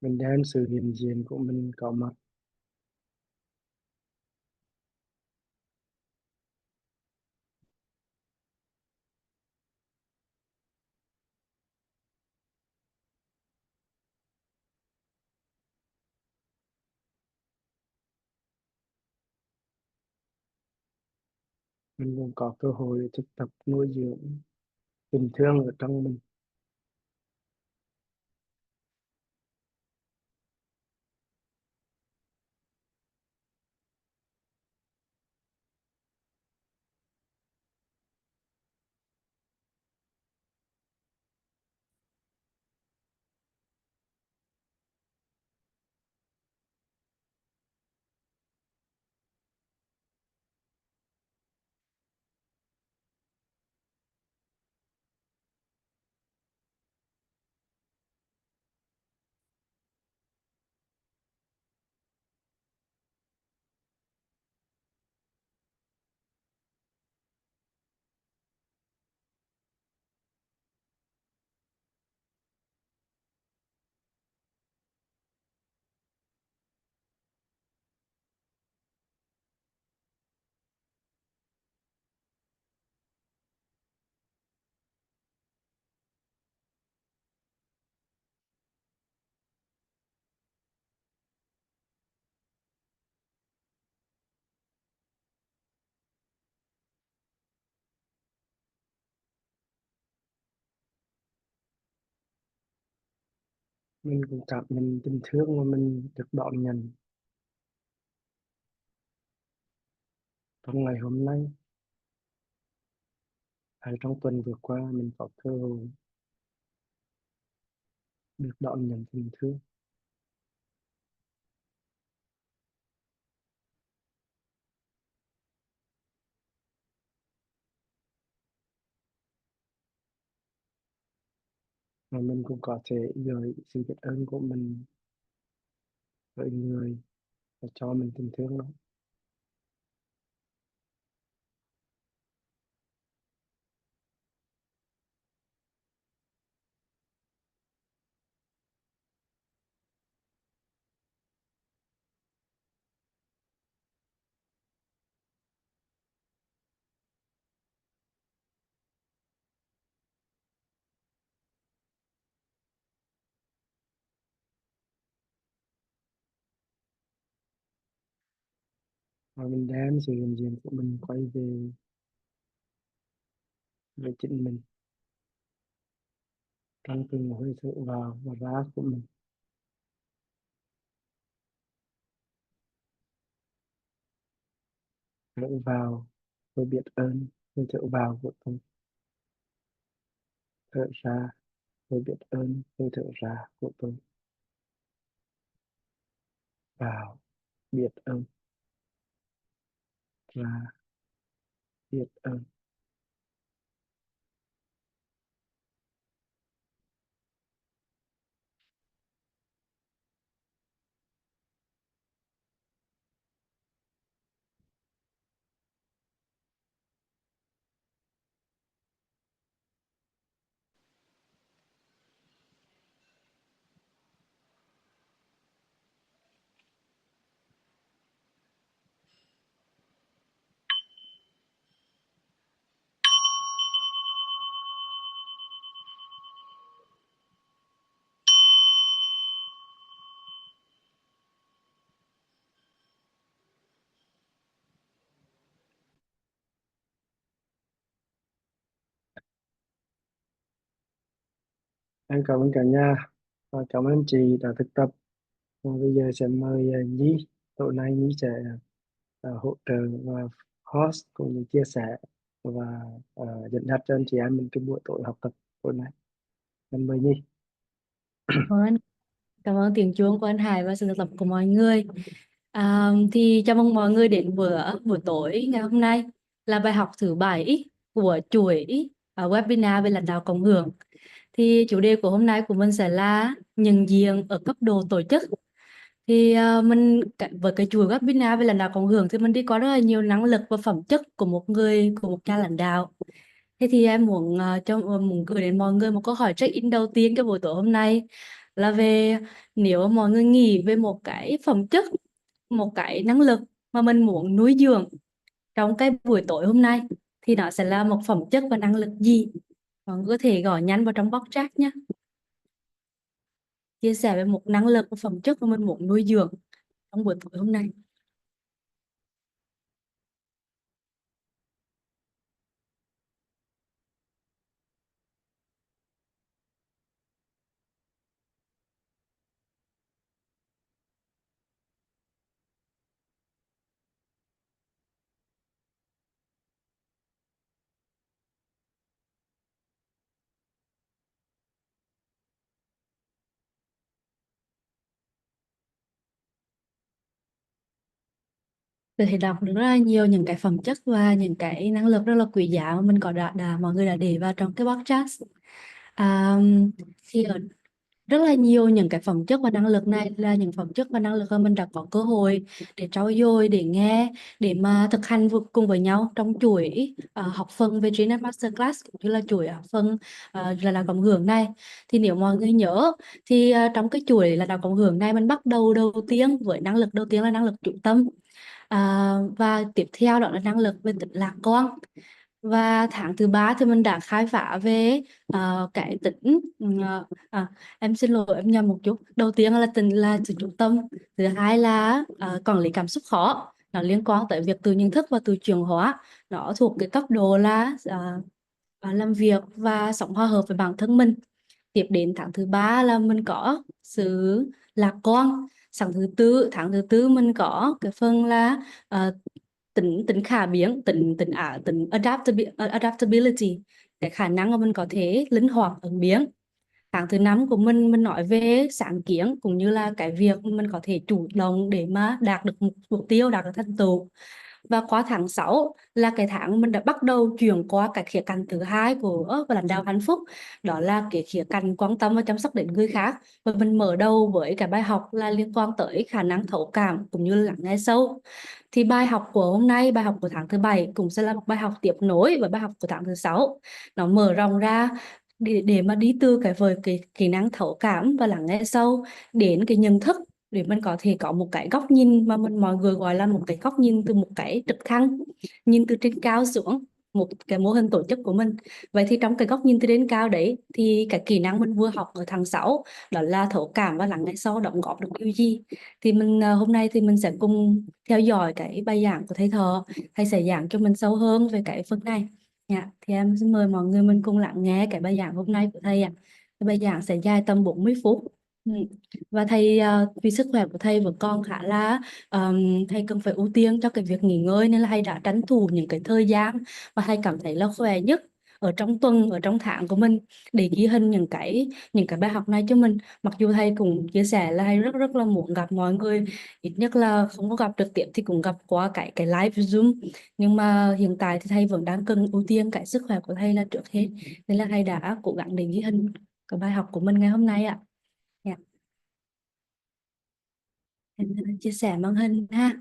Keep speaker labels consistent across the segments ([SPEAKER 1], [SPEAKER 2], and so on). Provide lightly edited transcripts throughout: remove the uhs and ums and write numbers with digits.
[SPEAKER 1] Mình đem sự hiện diện của mình có mặt. Mình cũng có cơ hội để thực tập nuôi dưỡng tình thương ở trong mình. Mình cũng cảm nhận tình thương mà mình được đón nhận trong ngày hôm nay hay trong tuần vừa qua. Mình có cơ hội được đón nhận tình thương, và mình cũng có thể gửi sự biết ơn của mình với người và cho mình tình thương đó. Và mình đem sự hiện diện của mình quay về với chính mình trong từng hơi thở vào và ra của mình. Thở vào tôi biết ơn, hơi thở vào của tôi. Thở ra tôi biết ơn, hơi thở ra của tôi. Vào biết ơn, ra biết ơn. Em cảm ơn cả nhà và cảm ơn chị đã thực tập. Và bây giờ sẽ mời Nhi. Tối nay Nhi sẽ hỗ trợ và host cũng như chia sẻ và dẫn dắt cho anh chị em mình cái buổi tối học tập tối nay. Em mời Nhi.
[SPEAKER 2] Vâng, cảm ơn tiếng chuông của anh Hải và sự thực tập của mọi người. Thì chào mừng mọi người đến buổi tối ngày hôm nay là bài học thứ 7 của chuỗi webinar về lãnh đạo cộng hưởng. Thì chủ đề của hôm nay của mình sẽ là nhận diện ở cấp độ tổ chức. Thì với cái chuỗi webinar về lãnh đạo cộng hưởng thì mình đi có rất là nhiều năng lực và phẩm chất của một nhà lãnh đạo. Thế thì em muốn muốn gửi đến mọi người một câu hỏi check-in đầu tiên cái buổi tối hôm nay là về nếu mọi người nghĩ về một cái phẩm chất, một cái năng lực mà mình muốn nuôi dưỡng trong cái buổi tối hôm nay thì nó sẽ là một phẩm chất và năng lực gì? Mọi người có thể gõ nhắn vào trong box chat nhé. Chia sẻ về một năng lực và phẩm chất mà mình muốn nuôi dưỡng trong buổi tối hôm nay. Tôi thì đọc được rất là nhiều những cái phẩm chất và những cái năng lực rất là quý giá mà mình có mọi người đã để vào trong cái box chat. À, thì ở rất là nhiều những cái phẩm chất và năng lực này là những phẩm chất và năng lực mà mình đã có cơ hội để trau dồi, để nghe, để mà thực hành cùng với nhau trong chuỗi học phần về GNH Masterclass cũng như là chuỗi học phần là đào cộng hưởng này. Thì nếu mọi người nhớ thì trong cái chuỗi là đào cộng hưởng này mình bắt đầu đầu tiên với năng lực đầu tiên là năng lực chủ tâm. Và tiếp theo đó là năng lực về tính lạc quan. Và tháng thứ ba thì mình đã khai phá về cái tính em xin lỗi em nhầm một chút. Đầu tiên là sự trung tâm, thứ hai là quản lý cảm xúc khó, nó liên quan tới việc tự nhận thức và tự chuyển hóa, nó thuộc cái cấp độ là làm việc và sống hòa hợp với bản thân mình. Tiếp đến tháng thứ ba là mình có sự lạc quan. Tháng thứ tư mình có cái phần là tính tính khả biến, tính adaptability, cái khả năng mà mình có thể linh hoạt ứng biến. Tháng thứ năm của mình nói về sáng kiến cũng như là cái việc mình có thể chủ động để mà đạt được mục tiêu, đạt được thành tựu. Và qua tháng 6 là cái tháng mình đã bắt đầu chuyển qua cái khía cạnh thứ hai của lãnh đạo hạnh phúc, đó là cái khía cạnh quan tâm và chăm sóc đến người khác. Và mình mở đầu với cái bài học là liên quan tới khả năng thấu cảm cũng như là lắng nghe sâu. Thì bài học của hôm nay, bài học của tháng thứ bảy cũng sẽ là một bài học tiếp nối với bài học của tháng thứ sáu. Nó mở rộng ra để mà đi từ cái kỹ năng thấu cảm và lắng nghe sâu đến cái nhận thức, để mình có thể có một cái góc nhìn mà mọi người gọi là một cái góc nhìn từ một cái trực thăng, nhìn từ trên cao xuống một cái mô hình tổ chức của mình. Vậy thì trong cái góc nhìn từ trên cao đấy thì cái kỹ năng mình vừa học ở tháng 6 đó là thấu cảm và lắng nghe sâu đóng góp được điều gì? Thì hôm nay thì mình sẽ cùng theo dõi cái bài giảng của thầy Thọ. Thầy sẽ giảng cho mình sâu hơn về cái phần này. Thì em xin mời mọi người mình cùng lắng nghe cái bài giảng hôm nay của thầy ạ. Cái bài giảng sẽ dài tầm 40 phút. Ừ. Và thầy vì sức khỏe của thầy vẫn còn khá là thầy cần phải ưu tiên cho cái việc nghỉ ngơi, nên là thầy đã tranh thủ những cái thời gian mà thầy cảm thấy là khỏe nhất ở trong tuần, ở trong tháng của mình, để ghi hình những cái bài học này cho mình. Mặc dù thầy cũng chia sẻ là thầy rất rất là muốn gặp mọi người, ít nhất là không có gặp trực tiếp thì cũng gặp qua cái live Zoom, nhưng mà hiện tại thì thầy vẫn đang cần ưu tiên cái sức khỏe của thầy là trước hết, nên là thầy đã cố gắng để ghi hình cái bài học của mình ngày hôm nay ạ. Dạ. Em chia sẻ màn hình ha.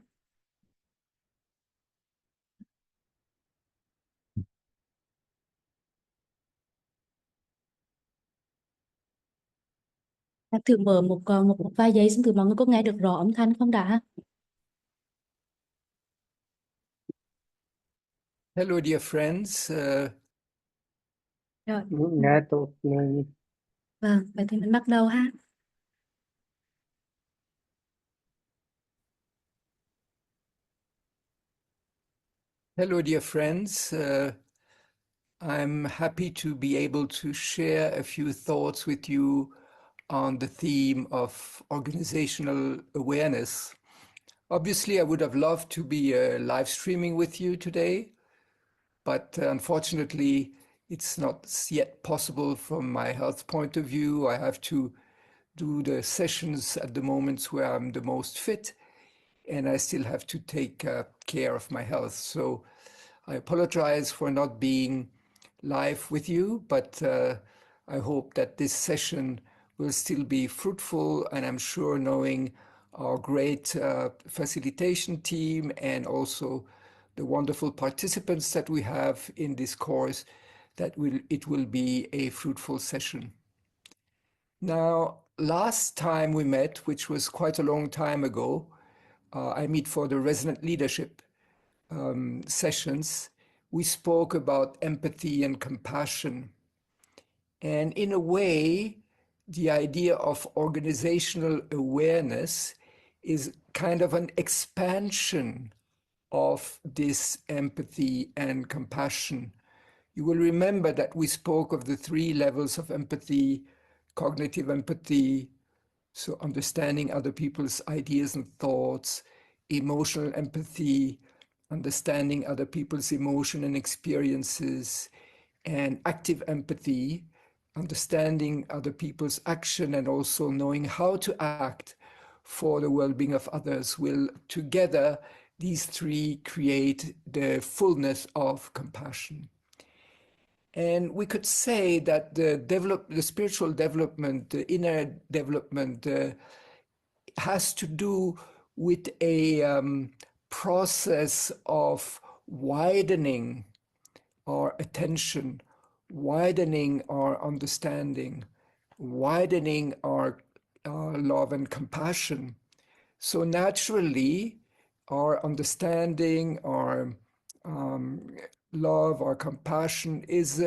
[SPEAKER 2] Ta thử mở một vài giây xem thử mọi người có nghe được rõ âm thanh không đã.
[SPEAKER 3] Hello, dear friends.
[SPEAKER 2] Rồi,
[SPEAKER 1] Nghe tốt này.
[SPEAKER 2] vâng, vậy thì mình bắt đầu ha.
[SPEAKER 3] Hello, dear friends. I'm happy to be able to share a few thoughts with you on the theme of organizational awareness. Obviously, I would have loved to be live streaming with you today, but unfortunately, it's not yet possible from my health point of view. I have to do the sessions at the moments where I'm the most fit, and I still have to take care of my health. So I apologize for not being live with you, but I hope that this session will still be fruitful, and I'm sure, knowing our great facilitation team and also the wonderful participants that we have in this course, that it will be a fruitful session. Now, last time we met, which was quite a long time ago, I meet for the resident leadership sessions, we spoke about empathy and compassion. And in a way, the idea of organizational awareness is kind of an expansion of this empathy and compassion. You will remember that we spoke of the 3 levels of empathy: cognitive empathy, so understanding other people's ideas and thoughts; emotional empathy, understanding other people's emotion and experiences; and active empathy, understanding other people's action and also knowing how to act for the well-being of others. Will together, these 3 create the fullness of compassion. And we could say that the spiritual development, the inner development, has to do with a process of widening our attention, widening our understanding, widening our love and compassion. So naturally, our understanding, our love, our compassion is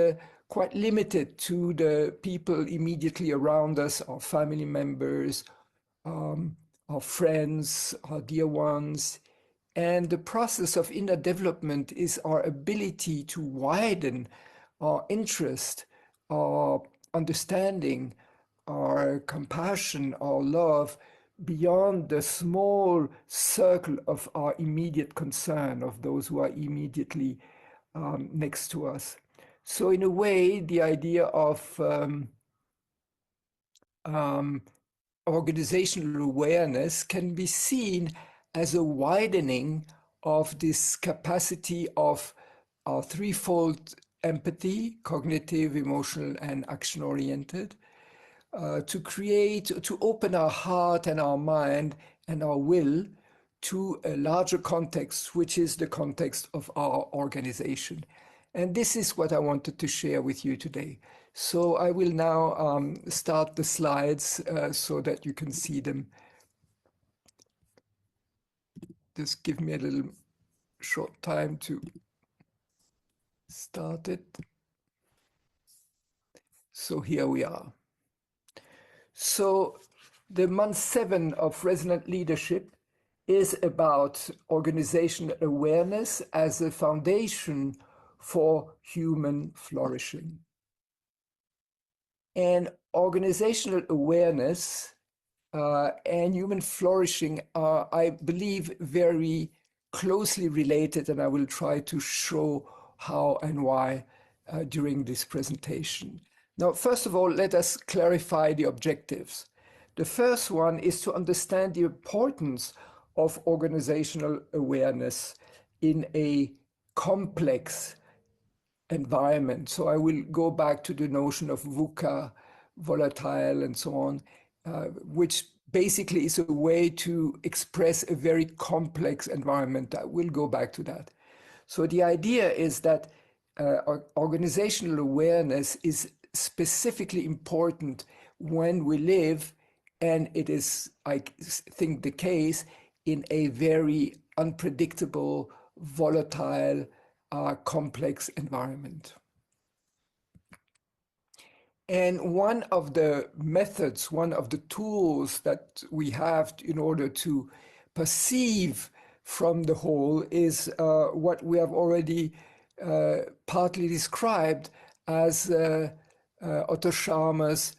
[SPEAKER 3] quite limited to the people immediately around us, our family members, our friends, our dear ones. And the process of inner development is our ability to widen our interest, our understanding, our compassion, our love beyond the small circle of our immediate concern, of those who are immediately next to us. So in a way, the idea of organizational awareness can be seen as a widening of this capacity of our 3-fold empathy: cognitive, emotional, and action-oriented, to open our heart and our mind and our will to a larger context, which is the context of our organization. And this is what I wanted to share with you today. So I will now start the slides so that you can see them. Just give me a little short time to start it. So here we are. So the month 7 of Resonant Leadership is about organizational awareness as a foundation for human flourishing. And organizational awareness and human flourishing are, I believe, very closely related, and I will try to show how and why during this presentation. Now, first of all, let us clarify the objectives. The first one is to understand the importance of organizational awareness in a complex environment. So I will go back to the notion of VUCA, volatile, and so on, which basically is a way to express a very complex environment. I will go back to that. So the idea is that organizational awareness is specifically important when we live, and it is, I think, the case in a very unpredictable, volatile, complex environment. And one of the methods, one of the tools that we have in order to perceive from the whole is what we have already partly described as Otto Scharmer's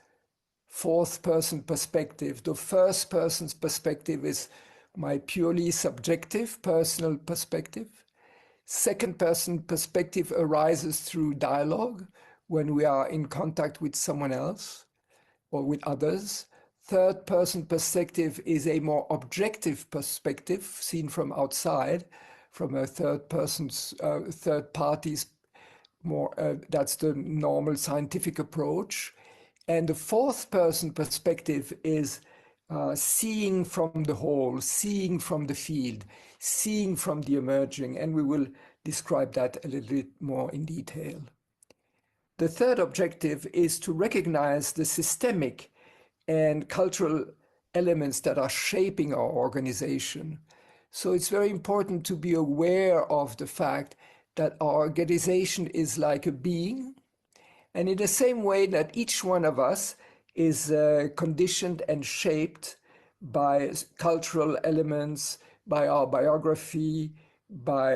[SPEAKER 3] 4th-person perspective. The first person's perspective is my purely subjective personal perspective. 2nd-person perspective arises through dialogue when we are in contact with someone else or with others. 3rd-person perspective is a more objective perspective seen from outside, from a third party's more, that's the normal scientific approach. And the 4th-person perspective is seeing from the whole, seeing from the field, seeing from the emerging, and we will describe that a little bit more in detail. The 3rd objective is to recognize the systemic and cultural elements that are shaping our organization. So it's very important to be aware of the fact that our organization is like a being, and in the same way that each one of us is conditioned and shaped by cultural elements, by our biography, by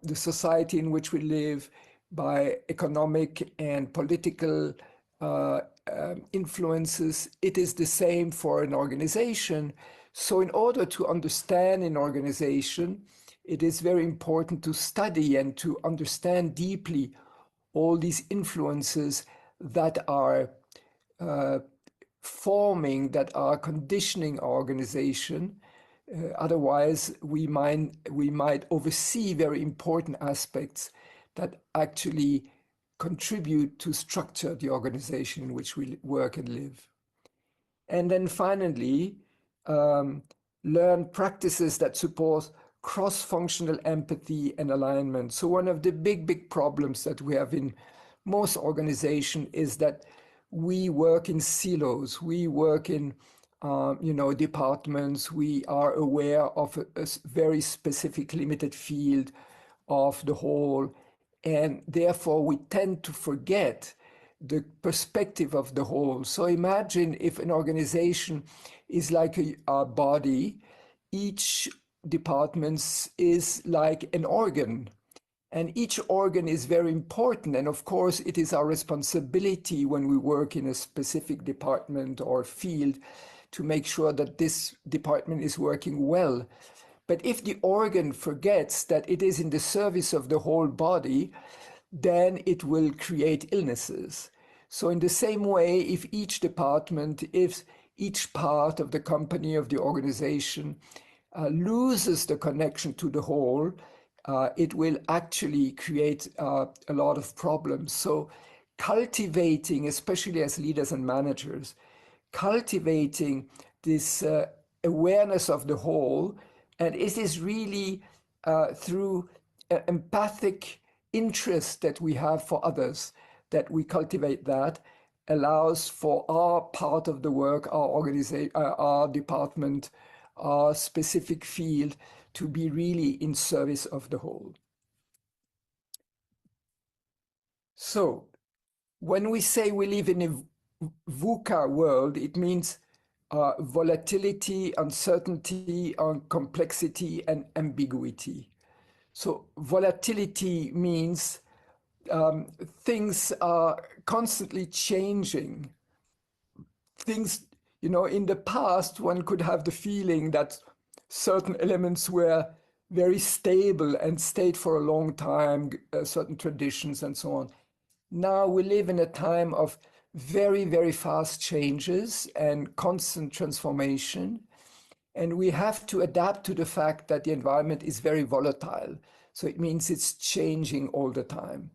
[SPEAKER 3] the society in which we live, by economic and political influences, it is the same for an organization. So in order to understand an organization, it is very important to study and to understand deeply all these influences that are forming, that are conditioning our organization. Otherwise, we might oversee very important aspects that actually contribute to structure the organization in which we work and live. And then finally, learn practices that support cross-functional empathy and alignment. So one of the big problems that we have in most organizations is that we work in silos. We work in departments. We are aware of a very specific limited field of the whole, and therefore we tend to forget the perspective of the whole. So imagine if an organization is like a body, each department is like an organ, and each organ is very important. And of course, it is our responsibility when we work in a specific department or field to make sure that this department is working well. But if the organ forgets that it is in the service of the whole body, then it will create illnesses. So in the same way, if each department, if each part of the company, of the organization, loses the connection to the whole, it will actually create a lot of problems. So cultivating, especially as leaders and managers, cultivating this awareness of the whole, and it is really through empathic interest that we have for others, that we cultivate that, allows for our part of the work, our organization, our department, our specific field to be really in service of the whole. So when we say we live in a VUCA world, it means volatility, uncertainty, complexity, and ambiguity. So volatility means things are constantly changing. Things, in the past, one could have the feeling that certain elements were very stable and stayed for a long time, certain traditions and so on. Now we live in a time of very fast changes and constant transformation. And we have to adapt to the fact that the environment is very volatile. So it means it's changing all the time.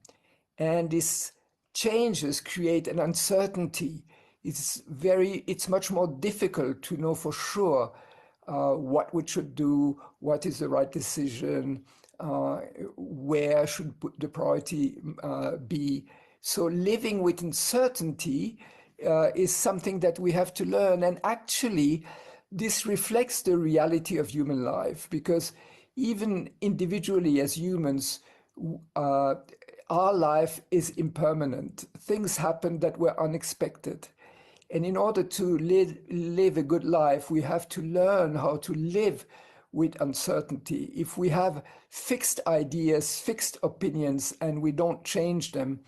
[SPEAKER 3] And these changes create an uncertainty. It's much more difficult to know for sure what we should do, what is the right decision, where should the priority be. So living with uncertainty is something that we have to learn. And actually, this reflects the reality of human life, because even individually as humans, our life is impermanent. Things happen that were unexpected. And in order to live a good life, we have to learn how to live with uncertainty. If we have fixed ideas, fixed opinions, and we don't change them,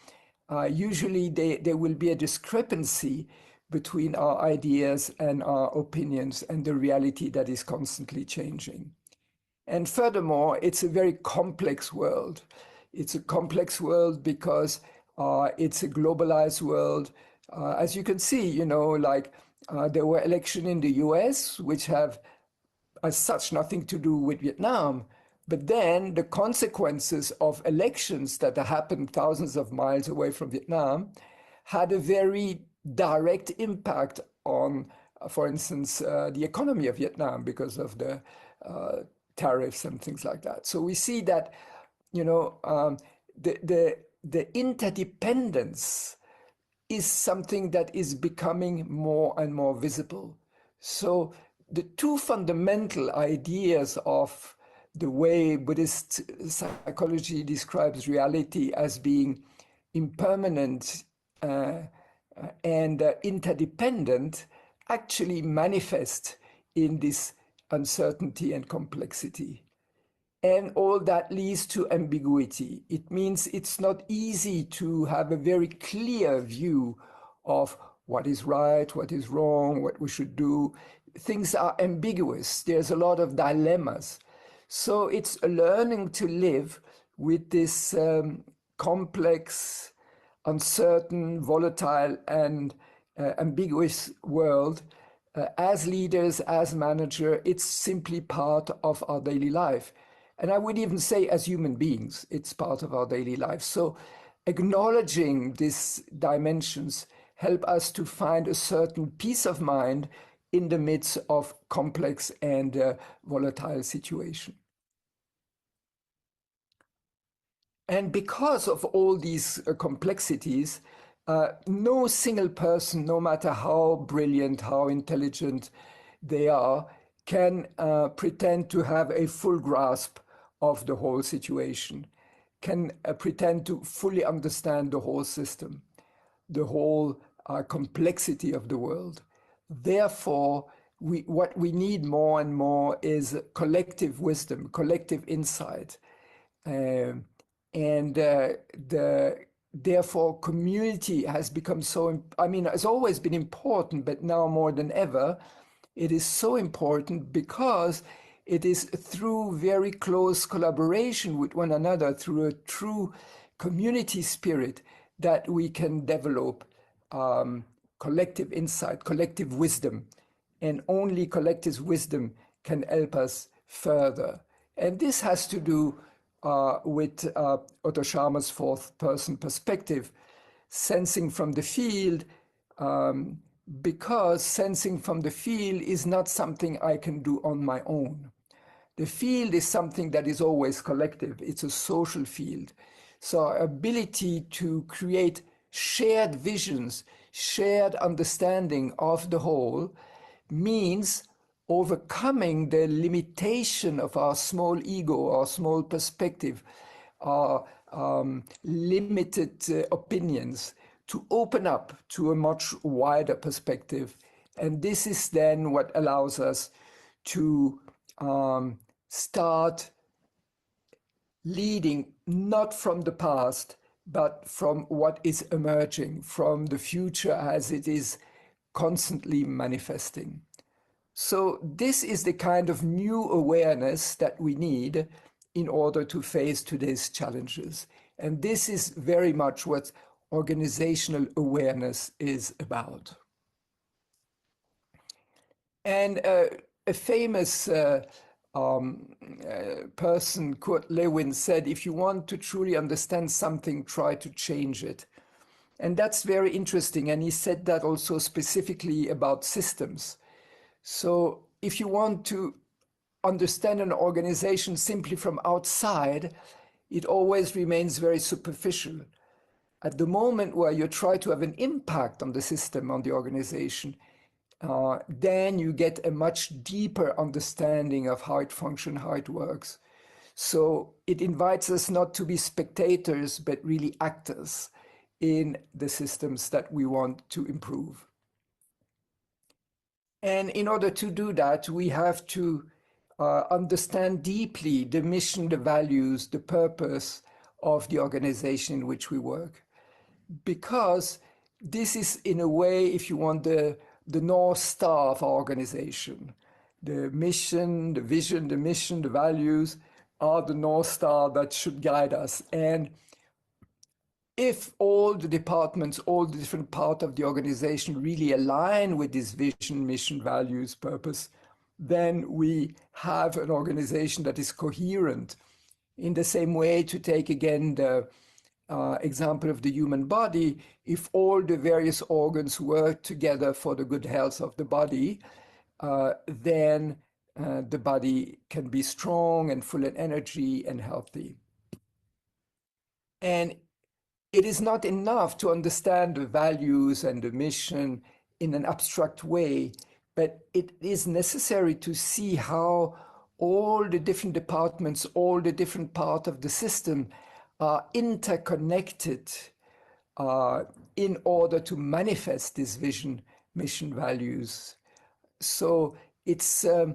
[SPEAKER 3] usually there will be a discrepancy between our ideas and our opinions and the reality that is constantly changing. And furthermore, it's a very complex world. It's a complex world because it's a globalized world. As you can see, there were elections in the US, which have as such nothing to do with Vietnam. But then the consequences of elections that happened thousands of miles away from Vietnam had a very direct impact on, for instance, the economy of Vietnam because of the tariffs and things like that. So we see that, the interdependence is something that is becoming more and more visible. So the two fundamental ideas of the way Buddhist psychology describes reality as being impermanent and interdependent actually manifest in this uncertainty and complexity. And all that leads to ambiguity. It means it's not easy to have a very clear view of what is right, what is wrong, what we should do. Things are ambiguous. There's a lot of dilemmas. So it's learning to live with this complex, uncertain, volatile, and ambiguous world. As leaders, as manager, it's simply part of our daily life. And I would even say as human beings, it's part of our daily life. So acknowledging these dimensions help us to find a certain peace of mind in the midst of complex and volatile situation. And because of all these complexities, no single person, no matter how brilliant, how intelligent they are, can pretend to have a full grasp of the whole situation, can pretend to fully understand the whole system, the whole complexity of the world. Therefore, what we need more and more is collective wisdom, collective insight. Therefore, community has become so, I mean, it's always been important, but now more than ever, it is so important because it is through very close collaboration with one another, through a true community spirit, that we can develop collective insight, collective wisdom. And only collective wisdom can help us further. And this has to do with Otto Scharmer's fourth person perspective, sensing from the field, because sensing from the field is not something I can do on my own. The field is something that is always collective. It's a social field. So our ability to create shared visions, shared understanding of the whole means overcoming the limitation of our small ego, our small perspective, our limited opinions, to open up to a much wider perspective. And this is then what allows us to start leading not from the past, but from what is emerging, from the future as it is constantly manifesting. So this is the kind of new awareness that we need in order to face today's challenges. And this is very much what organizational awareness is about. And a famous person, Kurt Lewin, said, if you want to truly understand something, try to change it. And that's very interesting. And he said that also specifically about systems. So if you want to understand an organization simply from outside, it always remains very superficial. At the moment where you try to have an impact on the system, on the organization, then you get a much deeper understanding of how it functions, how it works. So it invites us not to be spectators, but really actors in the systems that we want to improve. And in order to do that, we have to understand deeply the mission, the values, the purpose of the organization in which we work. Because this is, in a way, if you want, the North Star of our organization. The mission, the vision, the mission, the values are the North Star that should guide us. And if all the departments, all the different parts of the organization really align with this vision, mission, values, purpose, then we have an organization that is coherent. In the same way, to take again the example of the human body, if all the various organs work together for the good health of the body, then the body can be strong and full of energy and healthy. And it is not enough to understand the values and the mission in an abstract way, but it is necessary to see how all the different departments, all the different parts of the system are interconnected in order to manifest this vision, mission, values. So it's the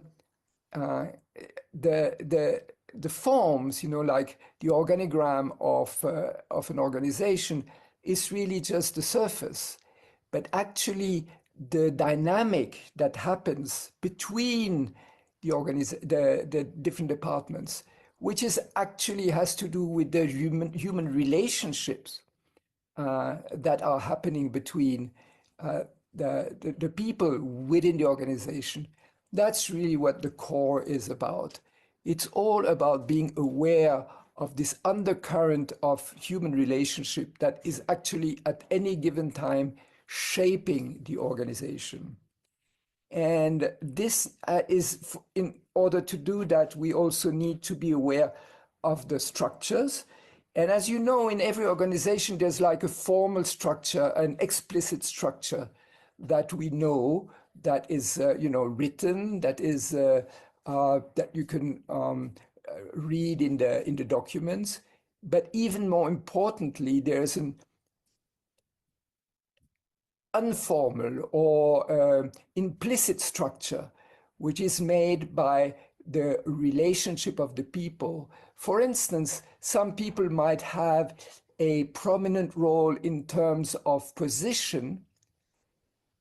[SPEAKER 3] forms, like the organigram of an organization is really just the surface, but actually the dynamic that happens between the different departments, which is actually has to do with the human relationships that are happening between the people within the organization. That's really what the core is about. It's all about being aware of this undercurrent of human relationship that is actually at any given time shaping the organization. And this is, in order to do that, we also need to be aware of the structures. And as you know, in every organization, there's like a formal structure, an explicit structure that we know that is, written, that is that you can read in the documents. But even more importantly, there's an informal or implicit structure, which is made by the relationship of the people. For instance, some people might have a prominent role in terms of position,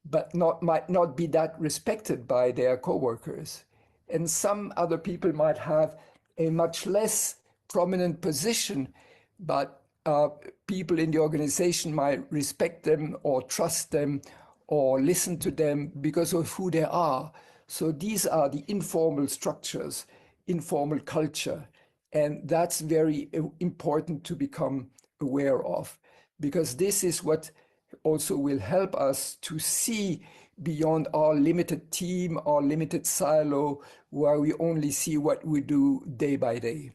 [SPEAKER 3] but might not be that respected by their co-workers. And some other people might have a much less prominent position, but people in the organization might respect them or trust them or listen to them because of who they are. So these are the informal structures, informal culture. And that's very important to become aware of, because this is what also will help us to see beyond our limited team, our limited silo, where we only see what we do day by day.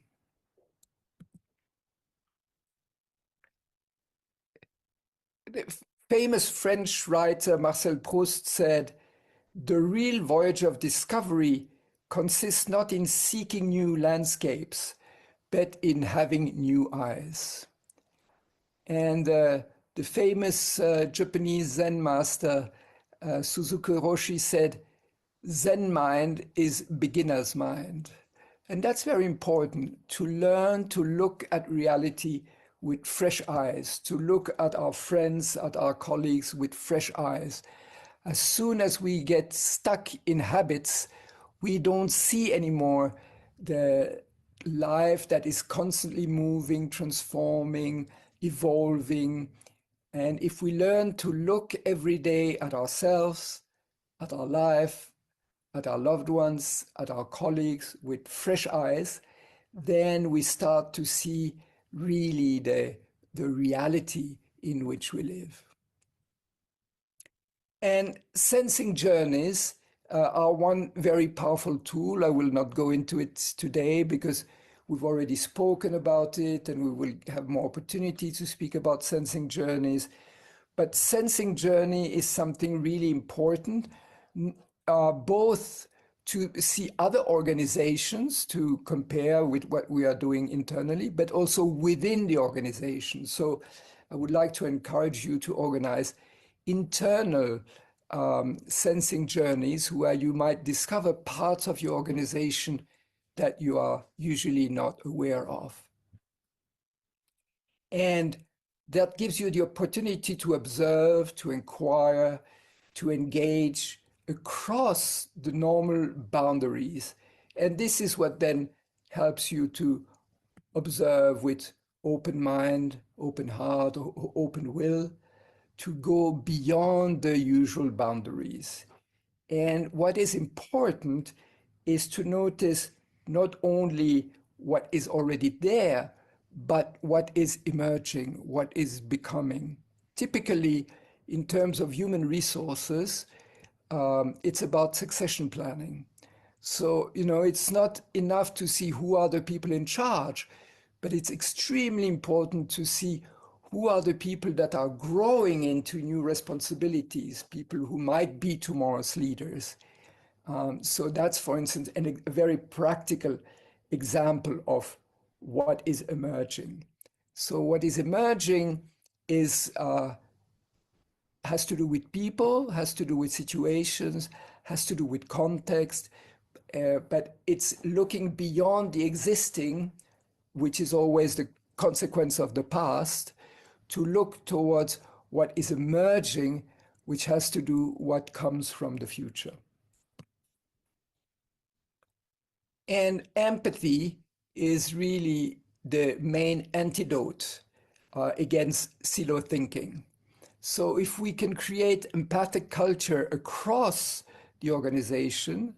[SPEAKER 3] The famous French writer Marcel Proust said, "The real voyage of discovery consists not in seeking new landscapes, but in having new eyes." And the famous Japanese Zen master Suzuki Roshi said, "Zen mind is beginner's mind." And that's very important, to learn to look at reality with fresh eyes, to look at our friends, at our colleagues with fresh eyes. As soon as we get stuck in habits, we don't see anymore the life that is constantly moving, transforming, evolving. And if we learn to look every day at ourselves, at our life, at our loved ones, at our colleagues with fresh eyes, then we start to see really the reality in which we live. And sensing journeys are one very powerful tool. I will not go into it today because we've already spoken about it, and we will have more opportunity to speak about sensing journeys. But sensing journey is something really important, both to see other organizations to compare with what we are doing internally, but also within the organization. So I would like to encourage you to organize internal sensing journeys where you might discover parts of your organization that you are usually not aware of. And that gives you the opportunity to observe, to inquire, to engage across the normal boundaries. And this is what then helps you to observe with open mind, open heart, or open will, to go beyond the usual boundaries. And what is important is to notice not only what is already there, but what is emerging, what is becoming. Typically, in terms of human resources, it's about succession planning. So, it's not enough to see who are the people in charge, but it's extremely important to see who are the people that are growing into new responsibilities, people who might be tomorrow's leaders. So that's, for instance, a very practical example of what is emerging. So what is emerging is has to do with people, has to do with situations, has to do with context, but it's looking beyond the existing, which is always the consequence of the past, to look towards what is emerging, which has to do what comes from the future. And empathy is really the main antidote against silo thinking. So if we can create empathic culture across the organization,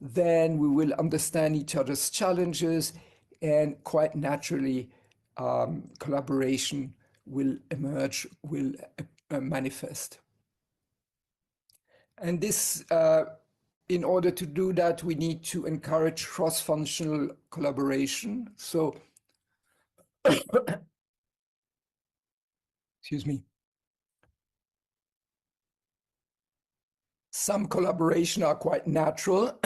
[SPEAKER 3] then we will understand each other's challenges, and quite naturally, collaboration will emerge, will manifest. And this, in order to do that, we need to encourage cross-functional collaboration. So, excuse me. Some collaboration are quite natural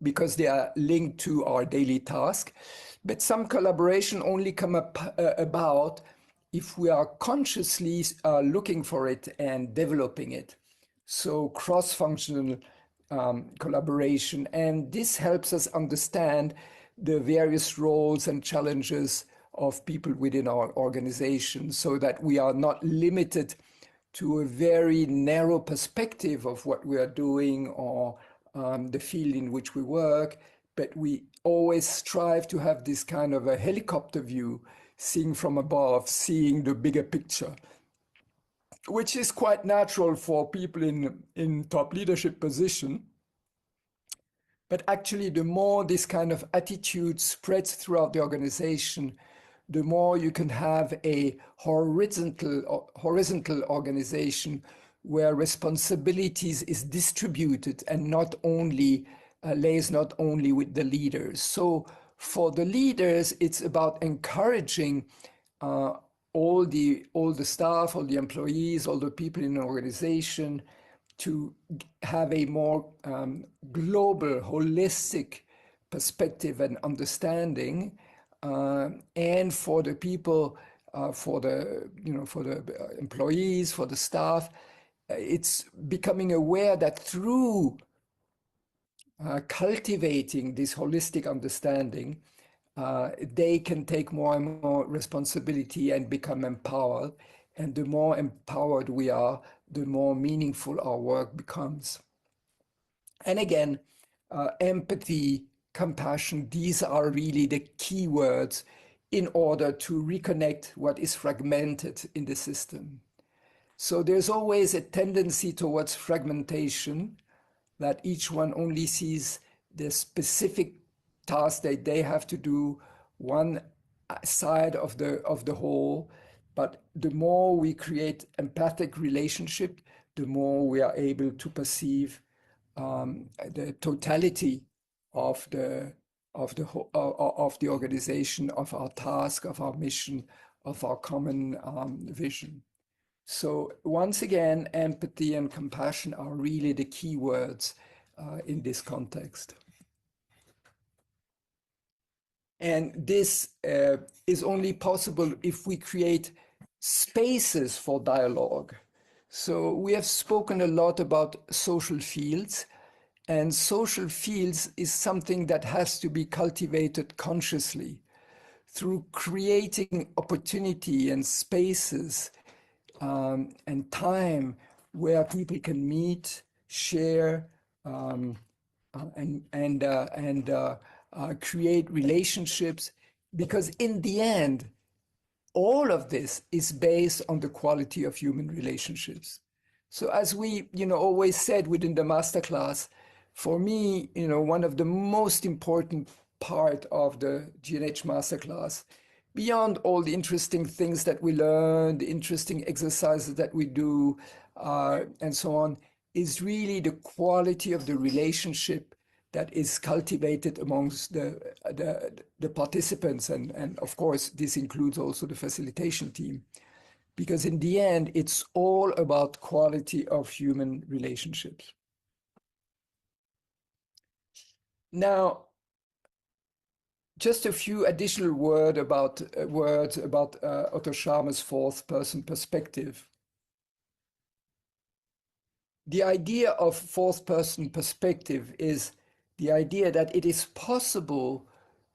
[SPEAKER 3] because they are linked to our daily task, but some collaboration only come about if we are consciously looking for it and developing it. So cross-functional collaboration, and this helps us understand the various roles and challenges of people within our organization, so that we are not limited to a very narrow perspective of what we are doing or the field in which we work, but we always strive to have this kind of a helicopter view, seeing from above, seeing the bigger picture, which is quite natural for people in top leadership position. But actually, the more this kind of attitude spreads throughout the organization, the more you can have a horizontal organization where responsibilities is distributed and not only lays not only with the leaders. So for the leaders, it's about encouraging all the staff, all the employees, all the people in an organization to have a more global, holistic perspective and understanding. And for the people, for the employees, for the staff, it's becoming aware that through cultivating this holistic understanding, they can take more and more responsibility and become empowered. And the more empowered we are, the more meaningful our work becomes. And again, empathy, compassion, these are really the key words in order to reconnect what is fragmented in the system. So there's always a tendency towards fragmentation, that each one only sees the specific task that they have to do, one side of the whole. But the more we create empathic relationship, the more we are able to perceive the totality of the organization, of our task, of our mission, of our common vision. So once again, empathy and compassion are really the key words in this context. And this is only possible if we create spaces for dialogue. So we have spoken a lot about social fields, and social fields is something that has to be cultivated consciously through creating opportunity and spaces and time where people can meet, share, and create relationships. Because in the end, all of this is based on the quality of human relationships. So as we, always said within the masterclass, for me, one of the most important part of the GNH masterclass, beyond all the interesting things that we learn, the interesting exercises that we do, and so on, is really the quality of the relationship that is cultivated amongst the participants. And of course, this includes also the facilitation team. because in the end, it's all about quality of human relationships. Now, just a few additional words about Otto Scharmer's fourth person perspective. The idea of fourth person perspective is the idea that it is possible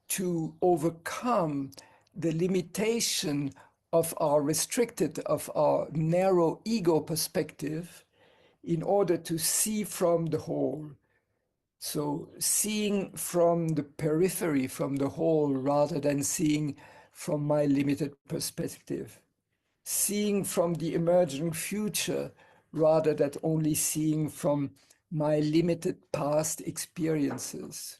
[SPEAKER 3] to overcome the limitation of our narrow ego perspective in order to see from the whole. So seeing from the periphery, from the whole, rather than seeing from my limited perspective. Seeing from the emerging future, rather than only seeing from my limited past experiences.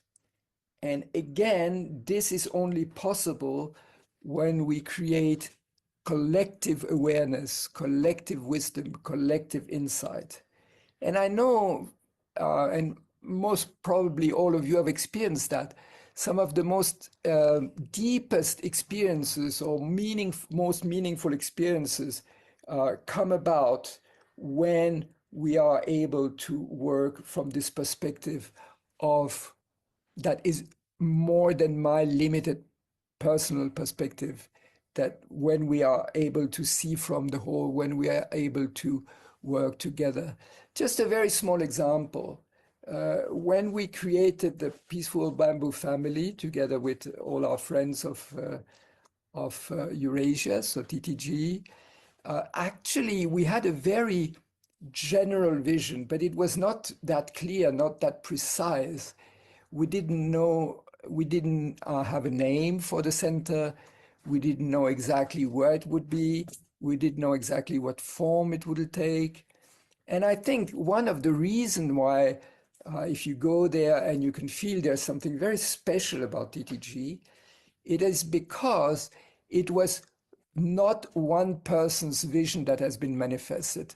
[SPEAKER 3] And again, this is only possible when we create collective awareness, collective wisdom, collective insight. And I know, and most probably all of you have experienced that, some of the most deepest experiences or most meaningful experiences come about when we are able to work from this perspective of that is more than my limited personal perspective, that when we are able to see from the whole, when we are able to work together. Just a very small example. When we created the Peaceful Bamboo Family together with all our friends of Eurasia, so TTG, actually we had a very general vision, but it was not that clear, not that precise. We didn't know, we didn't have a name for the center. We didn't know exactly where it would be. We didn't know exactly what form it would take. And I think one of the reasons why, if you go there and you can feel there's something very special about TTG, it is because it was not one person's vision that has been manifested.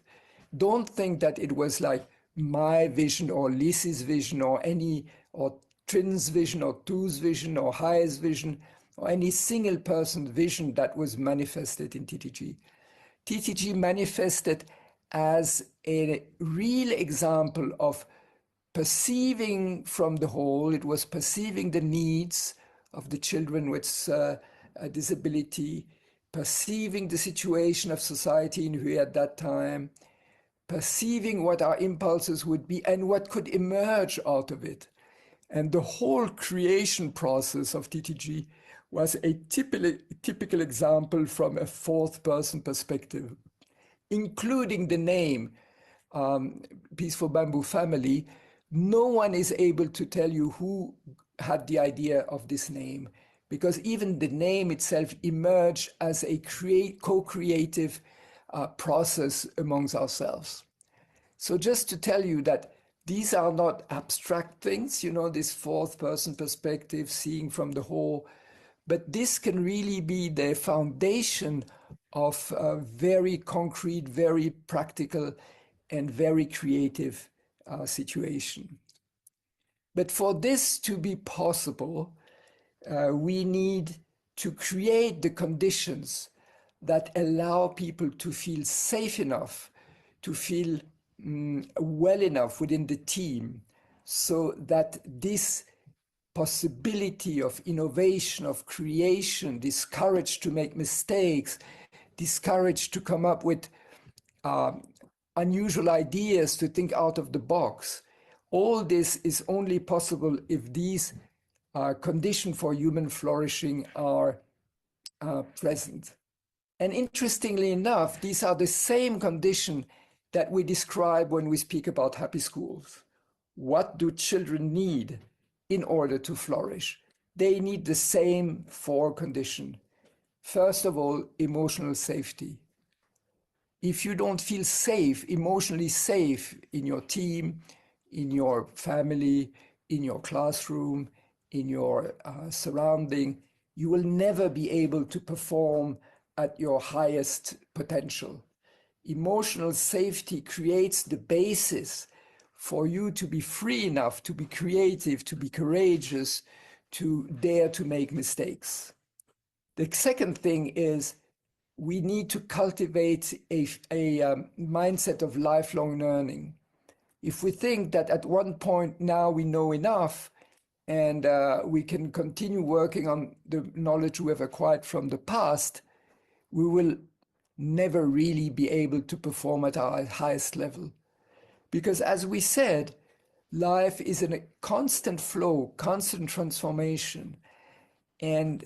[SPEAKER 3] Don't think that it was like my vision or Lizzie's vision or Trin's vision or Tu's vision or Hai's vision or any single person's vision that was manifested in TTG. TTG manifested as a real example of perceiving from the whole. It was perceiving the needs of the children with a disability, perceiving the situation of society in Hue at that time, perceiving what our impulses would be and what could emerge out of it. And the whole creation process of TTG was a typical example from a fourth person perspective, including the name, Peaceful Bamboo Family. No one is able to tell you who had the idea of this name, because even the name itself emerged as a co-creative process amongst ourselves. So just to tell you that these are not abstract things, you know, this fourth person perspective, seeing from the whole, but this can really be the foundation of a very concrete, very practical, and very creative situation. But for this to be possible, we need to create the conditions that allow people to feel safe enough, to feel well enough within the team, so that this possibility of innovation, of creation, this courage to make mistakes, this courage to come up with unusual ideas, to think out of the box, all this is only possible if these conditions for human flourishing are present. And interestingly enough, these are the same conditions that we describe when we speak about happy schools. What do children need in order to flourish? They need the same four conditions. First of all, emotional safety. If you don't feel safe, emotionally safe in your team, in your family, in your classroom, in your surrounding, you will never be able to perform at your highest potential. Emotional safety creates the basis for you to be free enough, to be creative, to be courageous, to dare to make mistakes. The second thing is we need to cultivate a mindset of lifelong learning. If we think that at one point now we know enough and we can continue working on the knowledge we have acquired from the past, we will never really be able to perform at our highest level. Because as we said, life is in a constant flow, constant transformation, and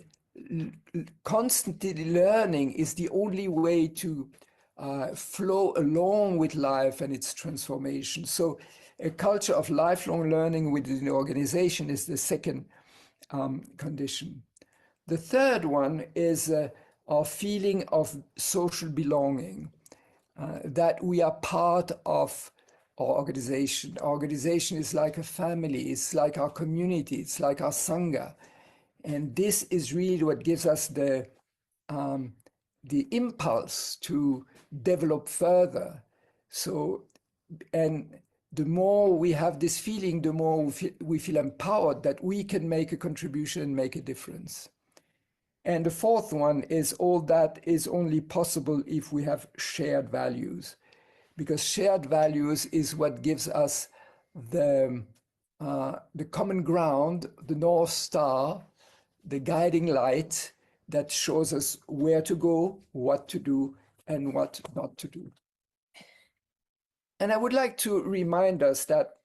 [SPEAKER 3] constantly learning is the only way to flow along with life and its transformation. So a culture of lifelong learning within the organization is the second condition. The third one is our feeling of social belonging, that we are part of our organization. Our organization is like a family, it's like our community, it's like our Sangha. And this is really what gives us the impulse to develop further. So, and the more we have this feeling, the more we feel empowered that we can make a contribution and make a difference. And the fourth one is all that is only possible if we have shared values, because shared values is what gives us the common ground, the North Star, the guiding light that shows us where to go, what to do, and what not to do. And I would like to remind us that